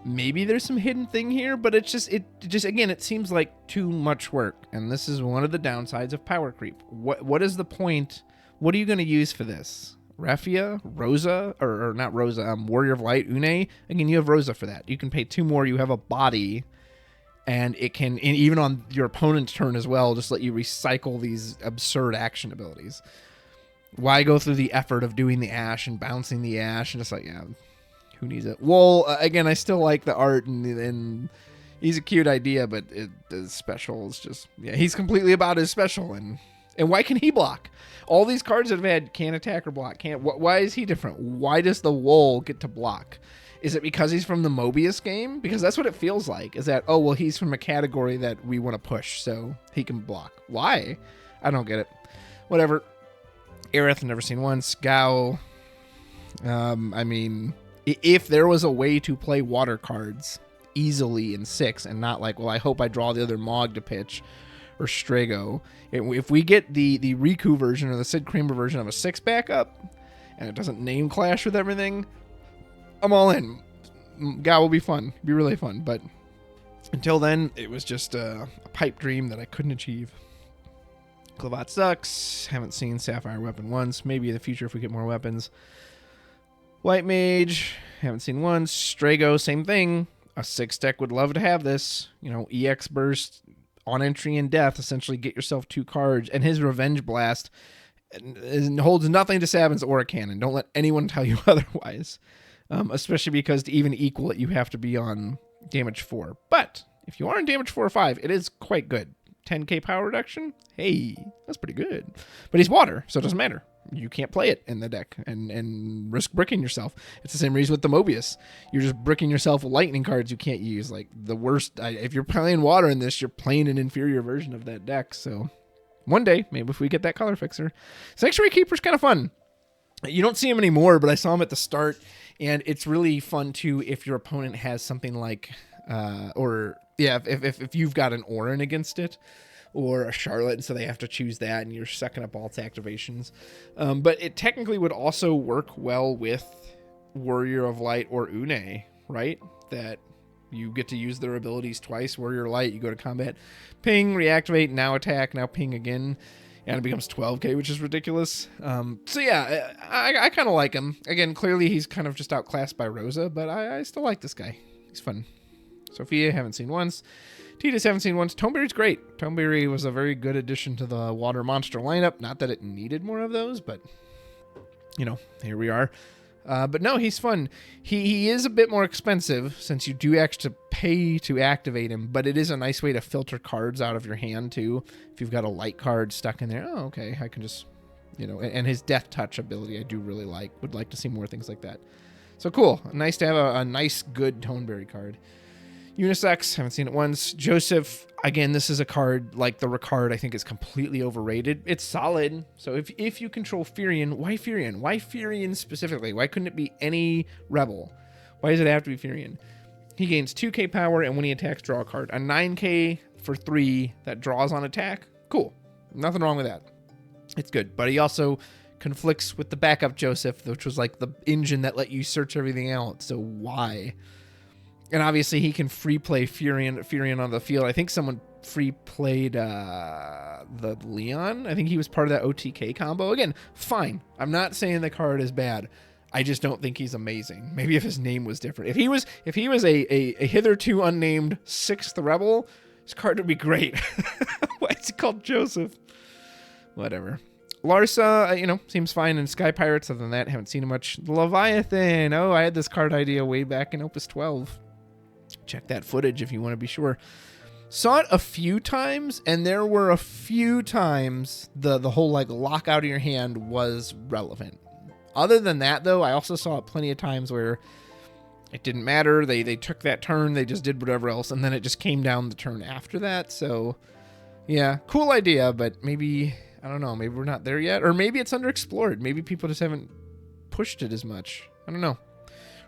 maybe there's some hidden thing here, but it just again, it seems like too much work. And this is one of the downsides of power creep. What is the point? What are you going to use for this? Raffia, Rosa, or not Rosa, Warrior of Light, Une. Again, you have Rosa for that. You can pay 2 more. You have a body, and it can, and even on your opponent's turn as well, just let you recycle these absurd action abilities. Why go through the effort of doing the Ash and bouncing the Ash and just like, yeah, who needs it? Well, again, I still like the art, and he's a cute idea, but the special is just, yeah, he's completely about his special, and why can he block? All these cards that have had can't attack or block. Can't. Why is he different? Why does the Wool get to block? Is it because he's from the Mobius game? Because that's what it feels like. Is that, oh, well, he's from a category that we want to push, so he can block. Why? I don't get it. Whatever. Aerith, never seen once. Gao. I mean, if there was a way to play water cards easily in 6 and not like, well, I hope I draw the other Mog to pitch, or Strago. If we get the Riku version or the Sid Kramer version of a 6 backup, and it doesn't name clash with everything, I'm all in. Gao will be fun. Be really fun. But until then, it was just a pipe dream that I couldn't achieve. Clavat sucks. Haven't seen Sapphire Weapon once. Maybe in the future if we get more weapons. White Mage. Haven't seen once. Strago, same thing. A 6 deck would love to have this. You know, EX Burst, on entry and death, essentially get yourself 2 cards, and his Revenge Blast holds nothing to Sabin's Aura Cannon. Don't let anyone tell you otherwise. Especially because to even equal it, you have to be on damage 4. But if you are on damage 4 or 5, it is quite good. 10k power reduction? Hey, that's pretty good. But he's water, so it doesn't matter. You can't play it in the deck and risk bricking yourself. It's the same reason with the Mobius. You're just bricking yourself with lightning cards you can't use. Like the worst, if you're playing water in this, you're playing an inferior version of that deck. So one day, maybe if we get that color fixer. Sanctuary Keeper's kind of fun. You don't see him anymore, but I saw him at the start, and it's really fun too if your opponent has something like, if you've got an Orin against it, or a Charlotte, and so they have to choose that, and you're sucking up all its activations. But it technically would also work well with Warrior of Light or Une, right? That you get to use their abilities twice. Warrior Light, you go to combat, ping, reactivate, now attack, now ping again, and it becomes 12k, which is ridiculous. So yeah, I kind of like him. Again, clearly he's kind of just outclassed by Rosa, but I still like this guy. He's fun. Sophia, haven't seen once. Tidus, haven't seen once. Toneberry's great. Toneberry was a very good addition to the water monster lineup. Not that it needed more of those, but, you know, here we are. But no, he's fun. He is a bit more expensive since you do actually pay to activate him, but it is a nice way to filter cards out of your hand, too. If you've got a light card stuck in there, oh, okay, I can just, you know, and his Death Touch ability I do really like. Would like to see more things like that. So cool. Nice to have a nice, good Toneberry card. Unisex, haven't seen it once. Joseph, again, this is a card like the Ricard, I think is completely overrated. It's solid. So if you control Furion, why Furion? Why Furion specifically? Why couldn't it be any rebel? Why does it have to be Furion? He gains 2k power, and when he attacks, draw a card. A 9k for 3 that draws on attack. Cool. Nothing wrong with that. It's good. But he also conflicts with the backup Joseph, which was like the engine that let you search everything out. So why? And obviously he can free play Furion on the field. I think someone free played the Leon. I think he was part of that OTK combo. Again, fine. I'm not saying the card is bad. I just don't think he's amazing. Maybe if his name was different. If he was a hitherto unnamed 6th rebel, his card would be great. Why is he called Joseph? Whatever. Larsa, seems fine in Sky Pirates. Other than that, haven't seen him much. The Leviathan. Oh, I had this card idea way back in Opus 12. Check that footage if you want to be sure. Saw it a few times, and there were a few times the whole like lock out of your hand was relevant. Other than that, though, I also saw it plenty of times where it didn't matter. They took that turn, they just did whatever else, and then it just came down the turn after that. So, yeah, cool idea, but maybe, I don't know, maybe we're not there yet. Or maybe it's underexplored. Maybe people just haven't pushed it as much. I don't know.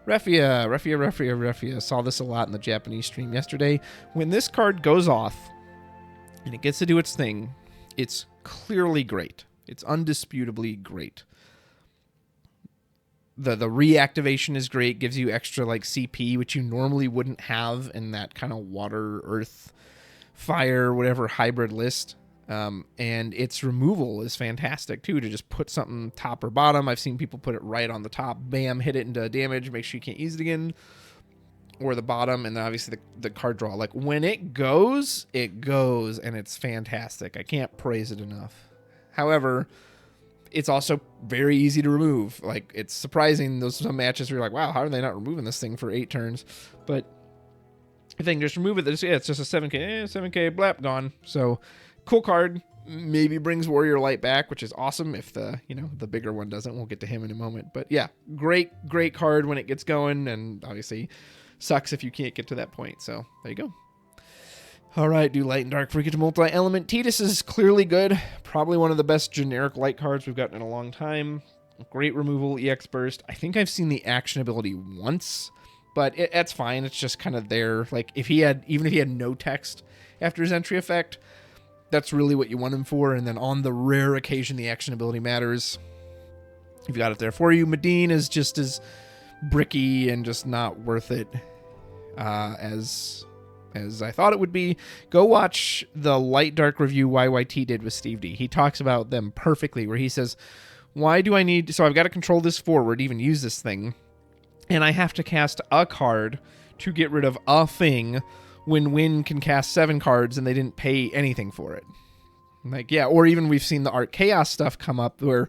Refia. Saw this a lot in the Japanese stream yesterday. When this card goes off and it gets to do its thing, it's clearly great. It's undisputably great. The reactivation is great, gives you extra like CP, which you normally wouldn't have in that kind of water, earth, fire, whatever hybrid list. And its removal is fantastic too, to just put something top or bottom. I've seen people put it right on the top, bam, hit it into damage, make sure you can't use it again, or the bottom, and then obviously the card draw. Like when it goes, and it's fantastic. I can't praise it enough. However, it's also very easy to remove. Like it's surprising, those some matches where you're like, wow, how are they not removing this thing for 8 turns? But I think just remove it. It's just a 7k, blap, gone. So cool card. Maybe brings Warrior Light back, which is awesome if the bigger one doesn't. We'll get to him in a moment. But yeah, great card when it gets going, and obviously sucks if you can't get to that point. So there you go. All right, do Light and Dark before we get to multi-element. Tidus is clearly good. Probably one of the best generic light cards we've gotten in a long time. Great removal, EX Burst. I think I've seen the action ability once, but that's fine. It's just kind of there. Like even if he had no text after his entry effect, that's really what you want him for. And then on the rare occasion the action ability matters, you've got it there for you. Medine is just as bricky and just not worth it as I thought it would be. Go watch the Light Dark review YYT did with Steve D. He talks about them perfectly, where he says, why do I need... So I've got to control this forward, even use this thing, and I have to cast a card to get rid of a thing when Win can cast 7 cards and they didn't pay anything for it. Like, yeah, or even we've seen the Arc Chaos stuff come up where...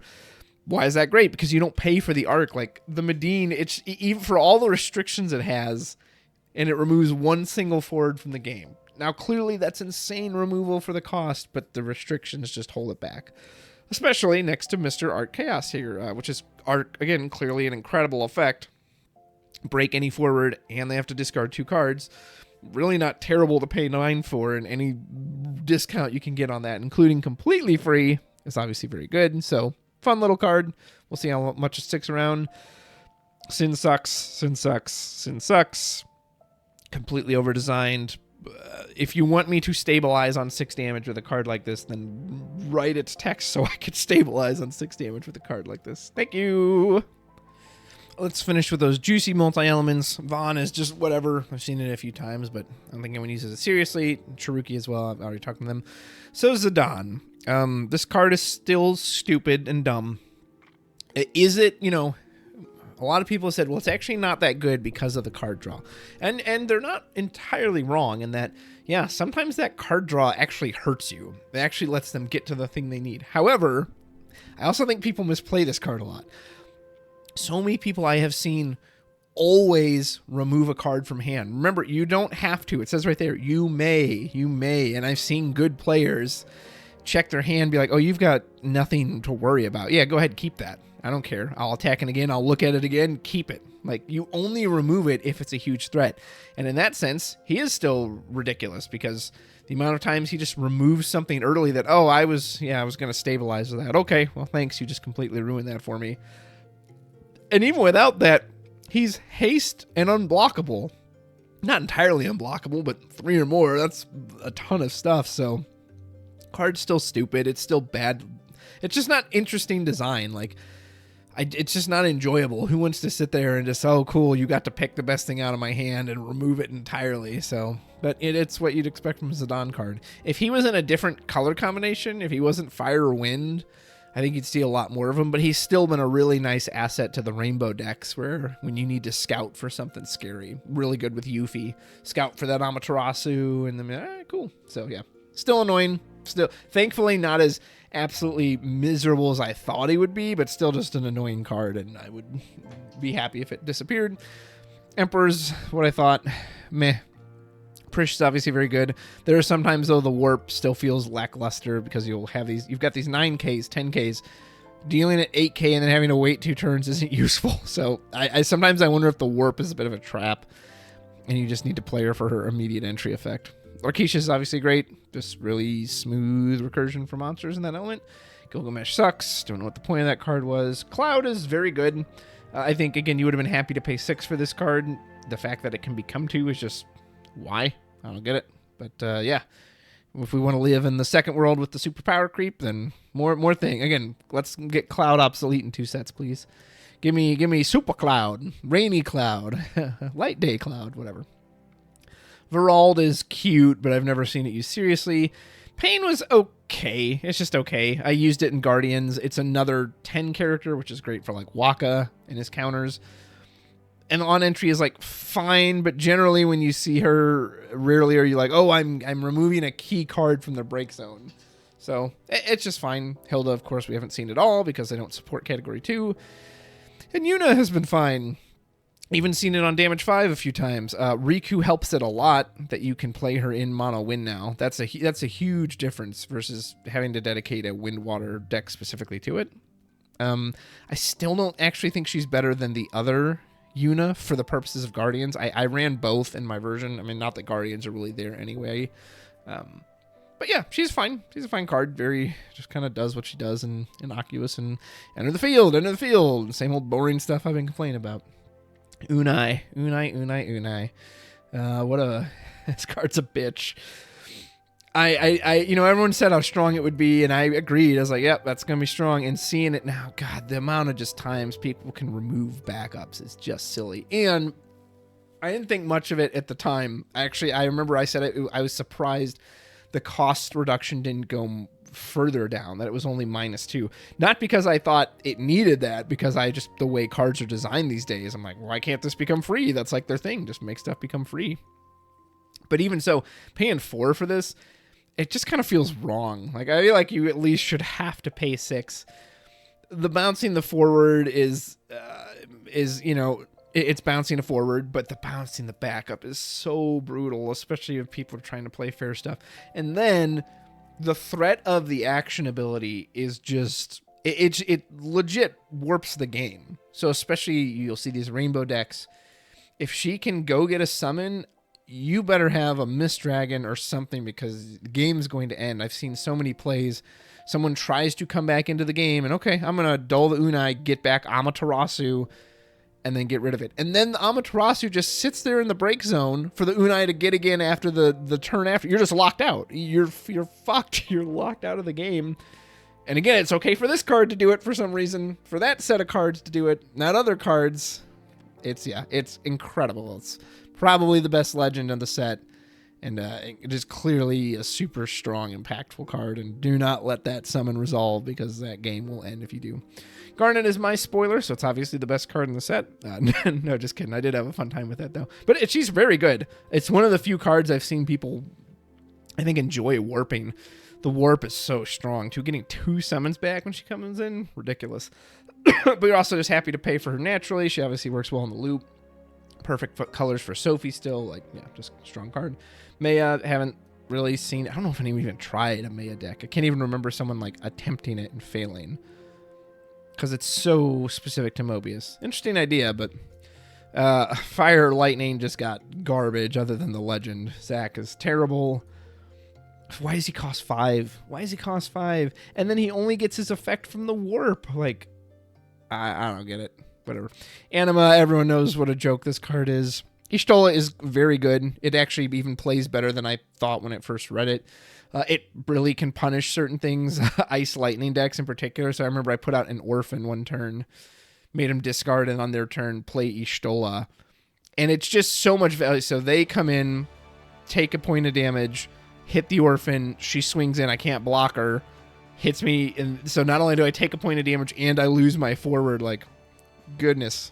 Why is that great? Because you don't pay for the Arc. Like, the Medine, it's even for all the restrictions it has... And it removes 1 single forward from the game. Now, clearly, that's insane removal for the cost, but the restrictions just hold it back. Especially next to Mr. Arc Chaos here, which is, again, clearly an incredible effect. Break any forward, and they have to discard 2 cards. Really not terrible to pay 9 for, and any discount you can get on that, including completely free, is obviously very good. So, fun little card. We'll see how much it sticks around. Sin sucks. Completely over-designed. If you want me to stabilize on 6 damage with a card like this, then write its text so I could stabilize on 6 damage with a card like this. Thank you! Let's finish with those juicy multi-elements. Vaughn is just whatever. I've seen it a few times, but I don't think anyone uses it seriously. Cheruki as well. I've already talked to them. So Zidane. This card is still stupid and dumb. Is it, a lot of people said, well, it's actually not that good because of the card draw. And they're not entirely wrong in that, yeah, sometimes that card draw actually hurts you. It actually lets them get to the thing they need. However, I also think people misplay this card a lot. So many people I have seen always remove a card from hand. Remember, you don't have to. It says right there, you may. And I've seen good players check their hand, be like, oh, you've got nothing to worry about. Yeah, go ahead, keep that. I don't care. I'll attack it again. I'll look at it again. Keep it. Like, you only remove it if it's a huge threat. And in that sense, he is still ridiculous because the amount of times he just removes something early that, oh, I was going to stabilize with that. Okay, well, thanks. You just completely ruined that for me. And even without that, he's haste and unblockable. Not entirely unblockable, but 3 or more. That's a ton of stuff. So, card's still stupid. It's still bad. It's just not interesting design. Like, it's just not enjoyable. Who wants to sit there and just, oh, cool, you got to pick the best thing out of my hand and remove it entirely. So, but it's what you'd expect from a Zidane card. If he was in a different color combination, if he wasn't fire or wind, I think you'd see a lot more of him, but he's still been a really nice asset to the rainbow decks where when you need to scout for something scary. Really good with Yuffie. Scout for that Amaterasu, and then, cool. So, yeah. Still annoying. Still, thankfully, not as absolutely miserable as I thought he would be, but still just an annoying card, and I would be happy if it disappeared. Emperor's what I thought. Meh. Prish is obviously very good. There are sometimes, though, the warp still feels lackluster because you've got these 9Ks, 10Ks. Dealing at 8K and then having to wait 2 turns isn't useful. So I sometimes I wonder if the warp is a bit of a trap and you just need to play her for her immediate entry effect. Orkisha is obviously great. Just really smooth recursion for monsters in that element. Gilgamesh sucks. Don't know what the point of that card was. Cloud is very good. I think, again, you would have been happy to pay 6 for this card. The fact that it can become 2 is just... why? I don't get it. But, yeah. If we want to live in the second world with the superpower creep, then more thing. Again, let's get Cloud obsolete in 2 sets, please. Give me Super Cloud, Rainy Cloud, Light Day Cloud, whatever. Verald is cute, but I've never seen it used seriously. Pain was okay. It's just okay. I used it in Guardians. It's another 10 character, which is great for like Waka and his counters. And on entry is like fine, but generally when you see her, rarely are you like, oh, I'm removing a key card from the break zone. So it's just fine. Hilda, of course, we haven't seen at all because they don't support Category 2. And Yuna has been fine. Even seen it on Damage 5 a few times. Riku helps it a lot that you can play her in mono wind now. That's a huge difference versus having to dedicate a wind water deck specifically to it. I still don't actually think she's better than the other Yuna for the purposes of Guardians. I ran both in my version. I mean, not that Guardians are really there anyway. But yeah, she's fine. She's a fine card. Very, just kind of does what she does in Innocuous and enter the field. Same old boring stuff I've been complaining about. Unai. This card's a bitch. I everyone said how strong it would be, and I agreed. I was like, yep, that's gonna be strong. And seeing it now, God, the amount of just times people can remove backups is just silly. And I didn't think much of it at the time. Actually, I remember I said I was surprised the cost reduction didn't go further down, that it was only -2. Not because I thought it needed that, because the way cards are designed these days, I'm like, why can't this become free? That's like their thing, just make stuff become free. But even so, paying 4 for this, it just kind of feels wrong. Like, I feel like you at least should have to pay 6. The bouncing the forward is it's bouncing a forward, but the bouncing the backup is so brutal, especially if people are trying to play fair stuff. And then the threat of the action ability is just, it legit warps the game. So especially you'll see these rainbow decks. If she can go get a summon, you better have a Mist Dragon or something, because the game's going to end. I've seen so many plays. Someone tries to come back into the game and, okay, I'm going to dull the Unai, get back Amaterasu, and then get rid of it. And then the Amaterasu just sits there in the break zone for the Unai to get again after the turn after. You're just locked out. You're fucked. You're locked out of the game. And again, it's okay for this card to do it for some reason. For that set of cards to do it, not other cards. It's incredible. It's probably the best legend in the set. And it is clearly a super strong, impactful card. And do not let that summon resolve, because that game will end if you do. Garnet is my spoiler, so it's obviously the best card in the set. No, just kidding. I did have a fun time with that, though. But she's very good. It's one of the few cards I've seen people, I think, enjoy warping. The warp is so strong, too. Getting 2 summons back when she comes in, ridiculous. But you're also just happy to pay for her naturally. She obviously works well in the loop. Perfect colors for Sophie still. Just strong card. Maya, haven't really seen... I don't know if anyone even tried a Maya deck. I can't even remember someone, attempting it and failing, because it's so specific to Mobius. Interesting idea, but Fire Lightning just got garbage other than the legend. Zach is terrible. Why does he cost 5? And then he only gets his effect from the warp. I don't get it. Whatever. Anima, everyone knows what a joke this card is. Ishtola is very good. It actually even plays better than I thought when I first read it. It really can punish certain things, Ice Lightning decks in particular. So I remember I put out an Orphan one turn, made them discard, and on their turn play Ishtola. And it's just so much value. So they come in, take a point of damage, hit the Orphan, she swings in, I can't block her. hits me, and so not only do I take a point of damage and I lose my forward, like, goodness.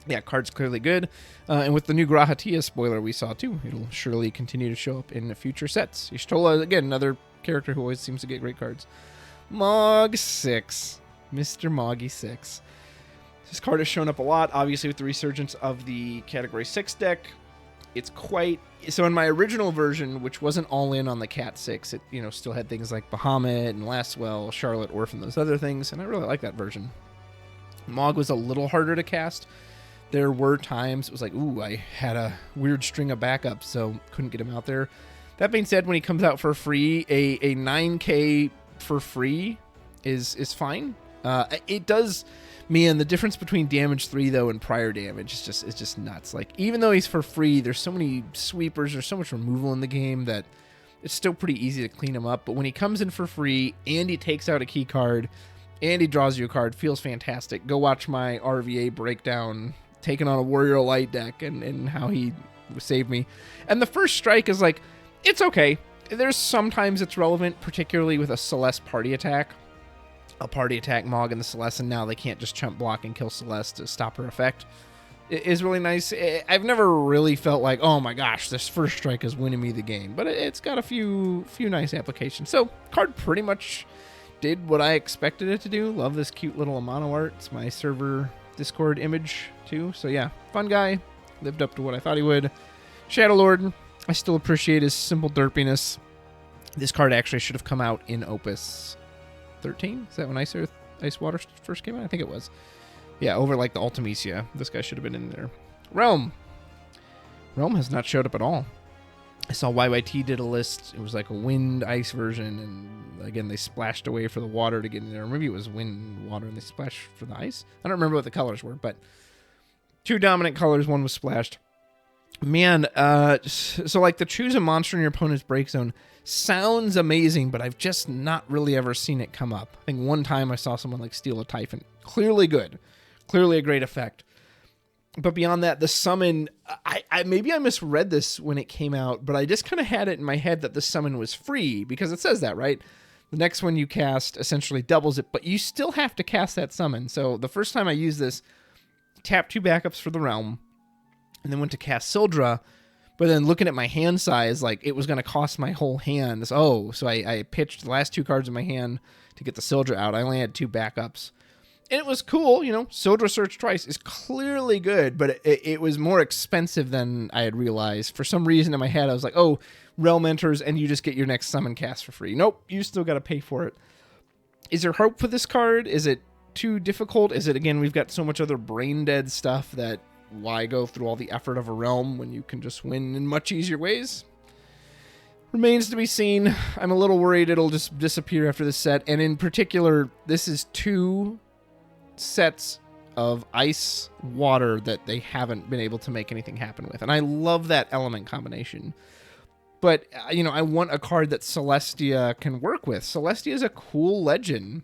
Yeah, card's clearly good. And with the new Grahatia spoiler we saw too, it'll surely continue to show up in future sets. Y'shtola, again, another character who always seems to get great cards. Mog 6. Mr. Moggy 6. This card has shown up a lot, obviously, with the resurgence of the Category 6 deck. It's quite... So in my original version, which wasn't all in on the Cat 6, it, you know, still had things like Bahamut and Lastwell, Charlotte, Orphan, those other things, and I really like that version. Mog was a little harder to cast. There were times it was like, ooh, I had a weird string of backups, so couldn't get him out there. That being said, when he comes out for free, a 9K for free is fine. It does... Man, the difference between damage 3 though and prior damage is just nuts. Like, even though he's for free, there's so many sweepers, there's so much removal in the game that it's still pretty easy to clean him up. But when he comes in for free and he takes out a key card and he draws you a card, feels fantastic. Go watch my RVA breakdown taking on a Warrior Light deck and how he saved me. And the first strike is like, it's okay. There's sometimes it's relevant, particularly with a Celeste party attack. A party attack Mog and the Celeste, and now they can't just chump block and kill Celeste to stop her effect. It is really nice. I've never really felt like, oh my gosh, this first strike is winning me the game, but it's got a few nice applications. So, card pretty much did what I expected it to do. Love this cute little Amano art. It's my server Discord image, too. So yeah, fun guy. Lived up to what I thought he would. Shadow Lord, I still appreciate his simple derpiness. This card actually should have come out in Opus 13? Is that when Ice Water first came out? I think it was. Yeah, over like the Ultimecia. This guy should have been in there. Realm. Realm has not showed up at all. I saw YYT did a list. It was like a wind ice version, and again, they splashed away for the water to get in there. Maybe it was wind, water, and they splashed for the ice. I don't remember what the colors were, but 2 dominant colors, 1 was splashed. Man, so like the choose a monster in your opponent's break zone sounds amazing, but I've just not really ever seen it come up. I think one time I saw someone like steal a Typhon. Clearly good. Clearly a great effect. But beyond that, the summon, maybe I misread this when it came out, but I just kind of had it in my head that the summon was free, because it says that, right? The next one you cast essentially doubles it, but you still have to cast that summon. So the first time I used this, tapped 2 backups for the Realm, and then went to cast Sildra, but then looking at my hand size, like, it was going to cost my whole hand. So I pitched the last 2 cards in my hand to get the Sildra out. I only had 2 backups. And it was cool, you know, Sildra Search Twice is clearly good, but it was more expensive than I had realized. For some reason in my head, I was like, oh, Realm enters and you just get your next summon cast for free. Nope, you still got to pay for it. Is there hope for this card? Is it too difficult? Is it, again, we've got so much other brain dead stuff that why go through all the effort of a Realm when you can just win in much easier ways? Remains to be seen. I'm a little worried it'll just disappear after this set. And in particular, this is 2 sets of ice water that they haven't been able to make anything happen with. And I love that element combination. But, you know, I want a card that Celestia can work with. Celestia is a cool legend,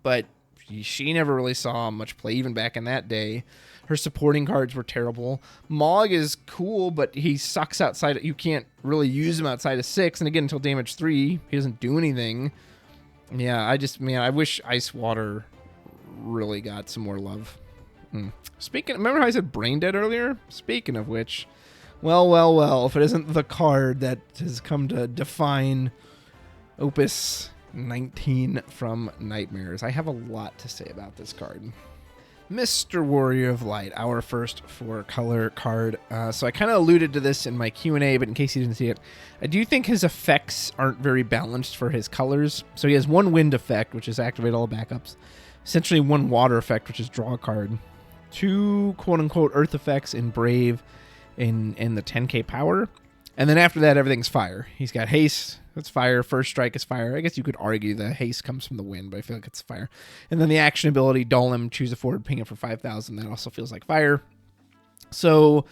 but she never really saw much play even back in that day. Her supporting cards were terrible. Mog is cool, but he sucks outside. You can't really use him outside of 6. And again, until damage 3, he doesn't do anything. Yeah, I wish Ice Water really got some more love. Remember how I said brain dead earlier? Speaking of which, well, if it isn't the card that has come to define Opus 19 from Nightmares. I have a lot to say about this card. Mr. Warrior of Light, our first 4-color card. So I kind of alluded to this in my Q&A, but in case you didn't see it, I do think his effects aren't very balanced for his colors. So he has 1 wind effect, which is activate all backups. Essentially 1 water effect, which is draw a card. 2 quote-unquote earth effects in Brave in the 10k power. And then after that, everything's fire. He's got haste. That's fire. First strike is fire. I guess you could argue the haste comes from the wind, but I feel like it's fire. And then the action ability, dull him, choose a forward, ping it for 5,000. That also feels like fire. So,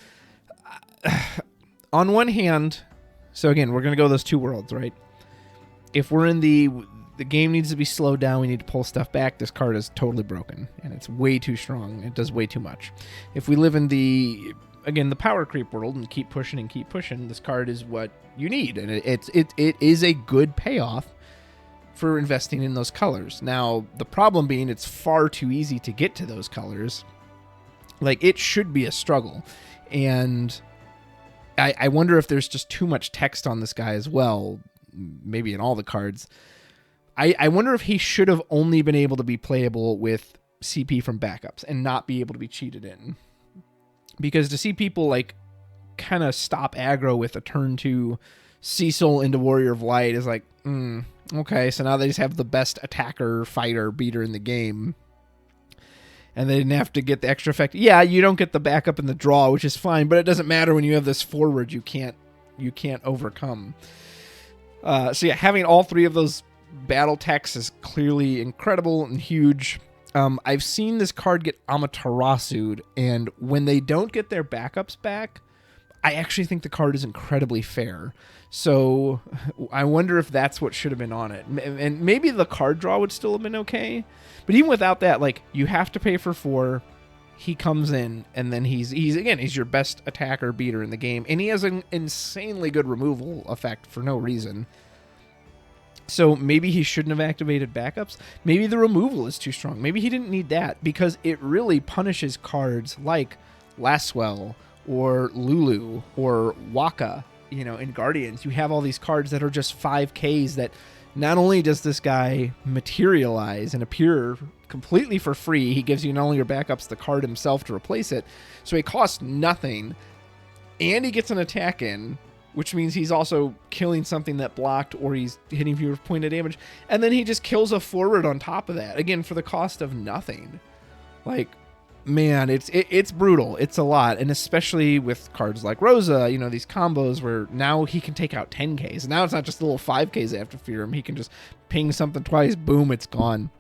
on one hand, so again, we're going to go those 2 worlds, right? If we're in the game needs to be slowed down, we need to pull stuff back, this card is totally broken. And it's way too strong. It does way too much. If we live in the power creep world and keep pushing, this card is what you need. And it is a good payoff. for investing in those colors. Now, the problem being it's far too easy to get to those colors. Like, it should be a struggle. And I wonder if there's just too much text on this guy as well, maybe in all the cards. I wonder if he should have only been able to be playable with CP from backups and not be able to be cheated in. Because to see people, like, kind of stop aggro with a turn 2 Cecil into Warrior of Light is like, okay, so now they just have the best attacker, fighter, beater in the game. And they didn't have to get the extra effect. Yeah, you don't get the backup in the draw, which is fine, but it doesn't matter when you have this forward you can't overcome. So yeah, having all 3 of those battle techs is clearly incredible and huge. I've seen this card get Amaterasu'd, and when they don't get their backups back, I actually think the card is incredibly fair. So I wonder if that's what should have been on it. And maybe the card draw would still have been okay. But even without that, like, you have to pay for 4. He comes in, and then he's your best attacker beater in the game. And he has an insanely good removal effect for no reason. So maybe he shouldn't have activated backups. Maybe the removal is too strong. Maybe he didn't need that, because it really punishes cards like Laswell or Lulu or Waka. You know, in Guardians, you have all these cards that are just 5Ks that not only does this guy materialize and appear completely for free, he gives you not only your backups, the card himself to replace it. So he costs nothing, and he gets an attack in, which means he's also killing something that blocked, or he's hitting you with point of damage. And then he just kills a forward on top of that, again, for the cost of nothing. Like, man, it's brutal. It's a lot. And especially with cards like Rosa, you know, these combos where now he can take out 10Ks. Now it's not just the little 5Ks they have to fear him. He can just ping something twice, boom, it's gone.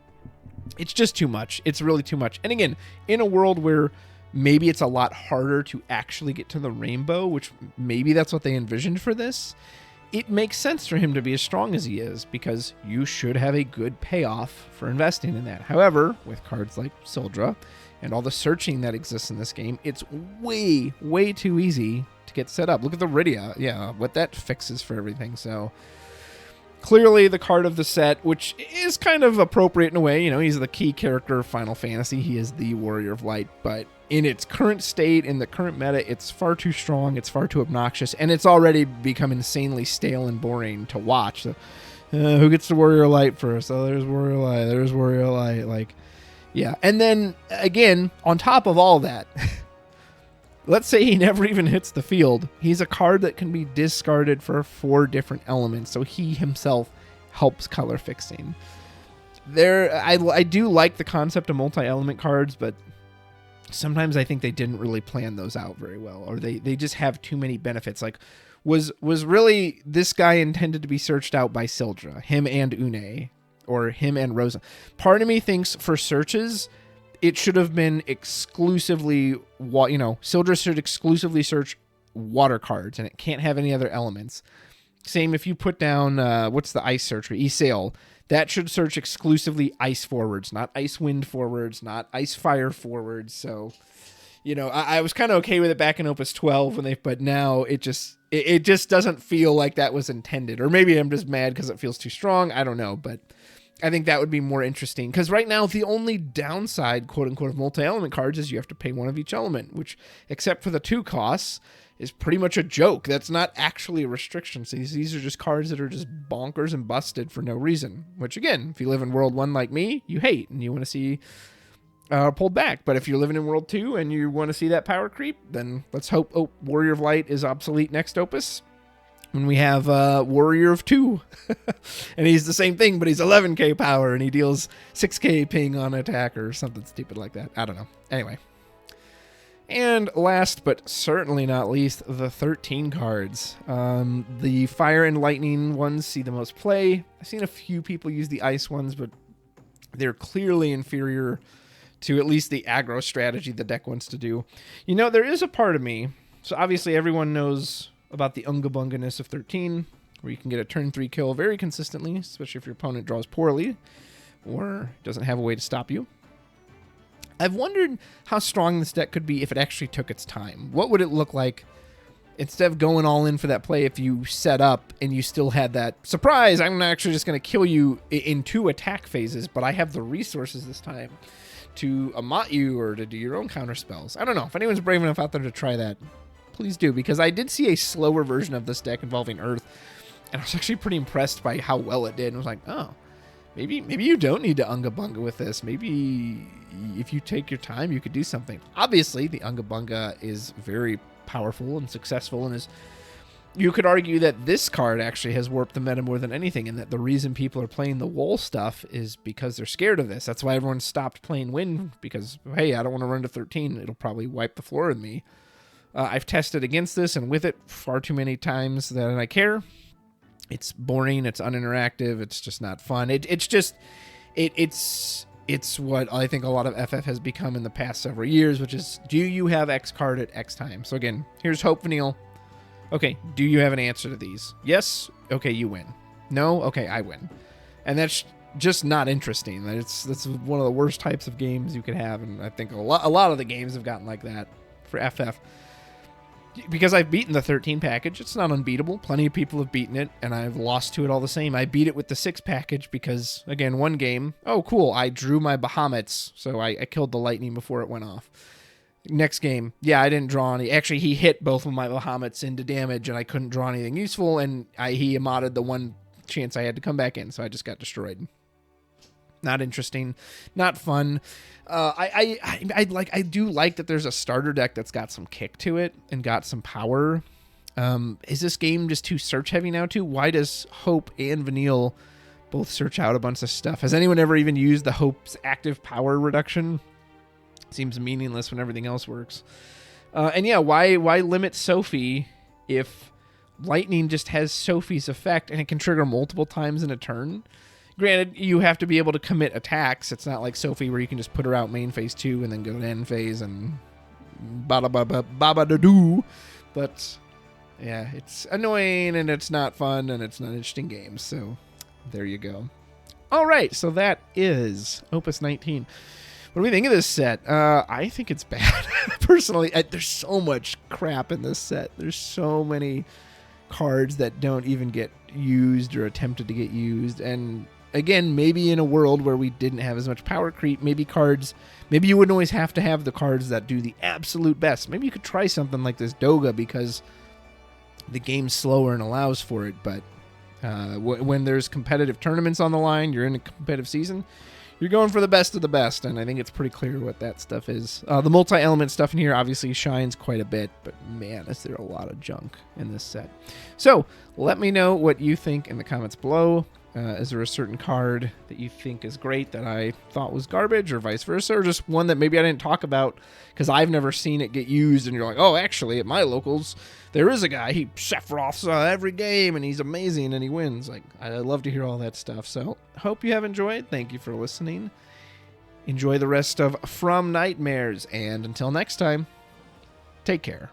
It's just too much. It's really too much. And again, in a world where maybe it's a lot harder to actually get to the rainbow, which maybe that's what they envisioned for this, it makes sense for him to be as strong as he is, because you should have a good payoff for investing in that. However, with cards like Sildra and all the searching that exists in this game, it's way, way too easy to get set up. Look at the Rydia. Yeah, what that fixes for everything. So clearly the card of the set, which is kind of appropriate in a way. You know, he's the key character of Final Fantasy. He is the Warrior of Light. But in its current state, in the current meta, it's far too strong. It's far too obnoxious. And it's already become insanely stale and boring to watch. So, who gets the Warrior of Light first? Oh, there's Warrior of Light. There's Warrior of Light. Like, yeah. And then, again, on top of all that, let's say he never even hits the field. He's a card that can be discarded for 4 different elements, so he himself helps color fixing. I do like the concept of multi-element cards, but sometimes I think they didn't really plan those out very well, or they just have too many benefits. Like, was really this guy intended to be searched out by Sildra, him and Une, or him and Rosa? Part of me thinks for searches, it should have been exclusively, Sildra should exclusively search water cards, and it can't have any other elements. Same if you put down, what's the ice search? Esail. That should search exclusively ice forwards, not ice wind forwards, not ice fire forwards. So, I was kind of okay with it back in Opus 12 but now it just doesn't feel like that was intended. Or maybe I'm just mad because it feels too strong. I don't know, but I think that would be more interesting, because right now the only downside, quote unquote, of multi-element cards is you have to pay 1 of each element, which, except for the 2 costs, is pretty much a joke. That's not actually a restriction. So these are just cards that are just bonkers and busted for no reason, which, again, if you live in World 1 like me, you hate and you want to see pulled back. But if you're living in World 2 and you want to see that power creep, then let's hope Warrior of Light is obsolete next Opus. When we have Warrior of 2. And he's the same thing, but he's 11k power, and he deals 6k ping on attacker or something stupid like that. I don't know. Anyway. And last but certainly not least, the 13 cards. The Fire and Lightning ones see the most play. I've seen a few people use the Ice ones, but they're clearly inferior to at least the aggro strategy the deck wants to do. There is a part of me, so obviously everyone knows about the Unga-Bunga-ness of 13, where you can get a turn 3 kill very consistently, especially if your opponent draws poorly or doesn't have a way to stop you. I've wondered how strong this deck could be if it actually took its time. What would it look like instead of going all in for that play, if you set up and you still had that surprise, I'm actually just going to kill you in 2 attack phases, but I have the resources this time to amot you or to do your own counter spells. I don't know. If anyone's brave enough out there to try that, please do, because I did see a slower version of this deck involving Earth, and I was actually pretty impressed by how well it did. And I was like, oh, maybe you don't need to Unga Bunga with this. Maybe if you take your time, you could do something. Obviously, the Unga Bunga is very powerful and successful, and you could argue that this card actually has warped the meta more than anything, and that the reason people are playing the wool stuff is because they're scared of this. That's why everyone stopped playing Wind, because, hey, I don't want to run to 13. It'll probably wipe the floor with me. I've tested against this and with it far too many times than I care. It's boring. It's uninteractive. It's just not fun. It's what I think a lot of FF has become in the past several years, which is, do you have X card at X time? So again, here's Hope Vanille. Okay, do you have an answer to these? Yes? Okay, you win. No? Okay, I win. And that's just not interesting. That's one of the worst types of games you could have, and I think a lot of the games have gotten like that for FF. Because I've beaten the 13 package, it's not unbeatable. Plenty of people have beaten it, and I've lost to it all the same. I beat it with the 6 package because, again, one game, oh, cool, I drew my Bahamut's, so I killed the lightning before it went off. Next game, yeah, I didn't draw any. Actually, he hit both of my Bahamut's into damage, and I couldn't draw anything useful, and he emoted the one chance I had to come back in, so I just got destroyed. Not interesting, not fun. I do like that there's a starter deck that's got some kick to it and got some power. Is this game just too search heavy now too? Why does Hope and Vanille both search out a bunch of stuff? Has anyone ever even used the Hope's active power reduction? Seems meaningless when everything else works. And yeah, why limit Sophie if Lightning just has Sophie's effect and it can trigger multiple times in a turn? Granted, you have to be able to commit attacks. It's not like Sophie where you can just put her out main phase 2 and then go to end phase and ba-da-ba-ba-ba-da-doo. But yeah, it's annoying and it's not fun and it's not an interesting game. So there you go. All right, so that is Opus 19. What do we think of this set? I think it's bad. Personally, there's so much crap in this set. There's so many cards that don't even get used or attempted to get used. And again, maybe in a world where we didn't have as much power creep, maybe you wouldn't always have to have the cards that do the absolute best. Maybe you could try something like this Doga because the game's slower and allows for it. But when there's competitive tournaments on the line, you're in a competitive season, you're going for the best of the best, and I think it's pretty clear what that stuff is. The multi-element stuff in here obviously shines quite a bit, but man, is there a lot of junk in this set. So let me know what you think in the comments below. Is there a certain card that you think is great that I thought was garbage, or vice versa, or just one that maybe I didn't talk about because I've never seen it get used, and you're like, oh, actually, at my locals, there is a guy, he Sephiroths every game, and he's amazing, and he wins. Like, I'd love to hear all that stuff. So, hope you have enjoyed. Thank you for listening. Enjoy the rest of From Nightmares, and until next time, take care.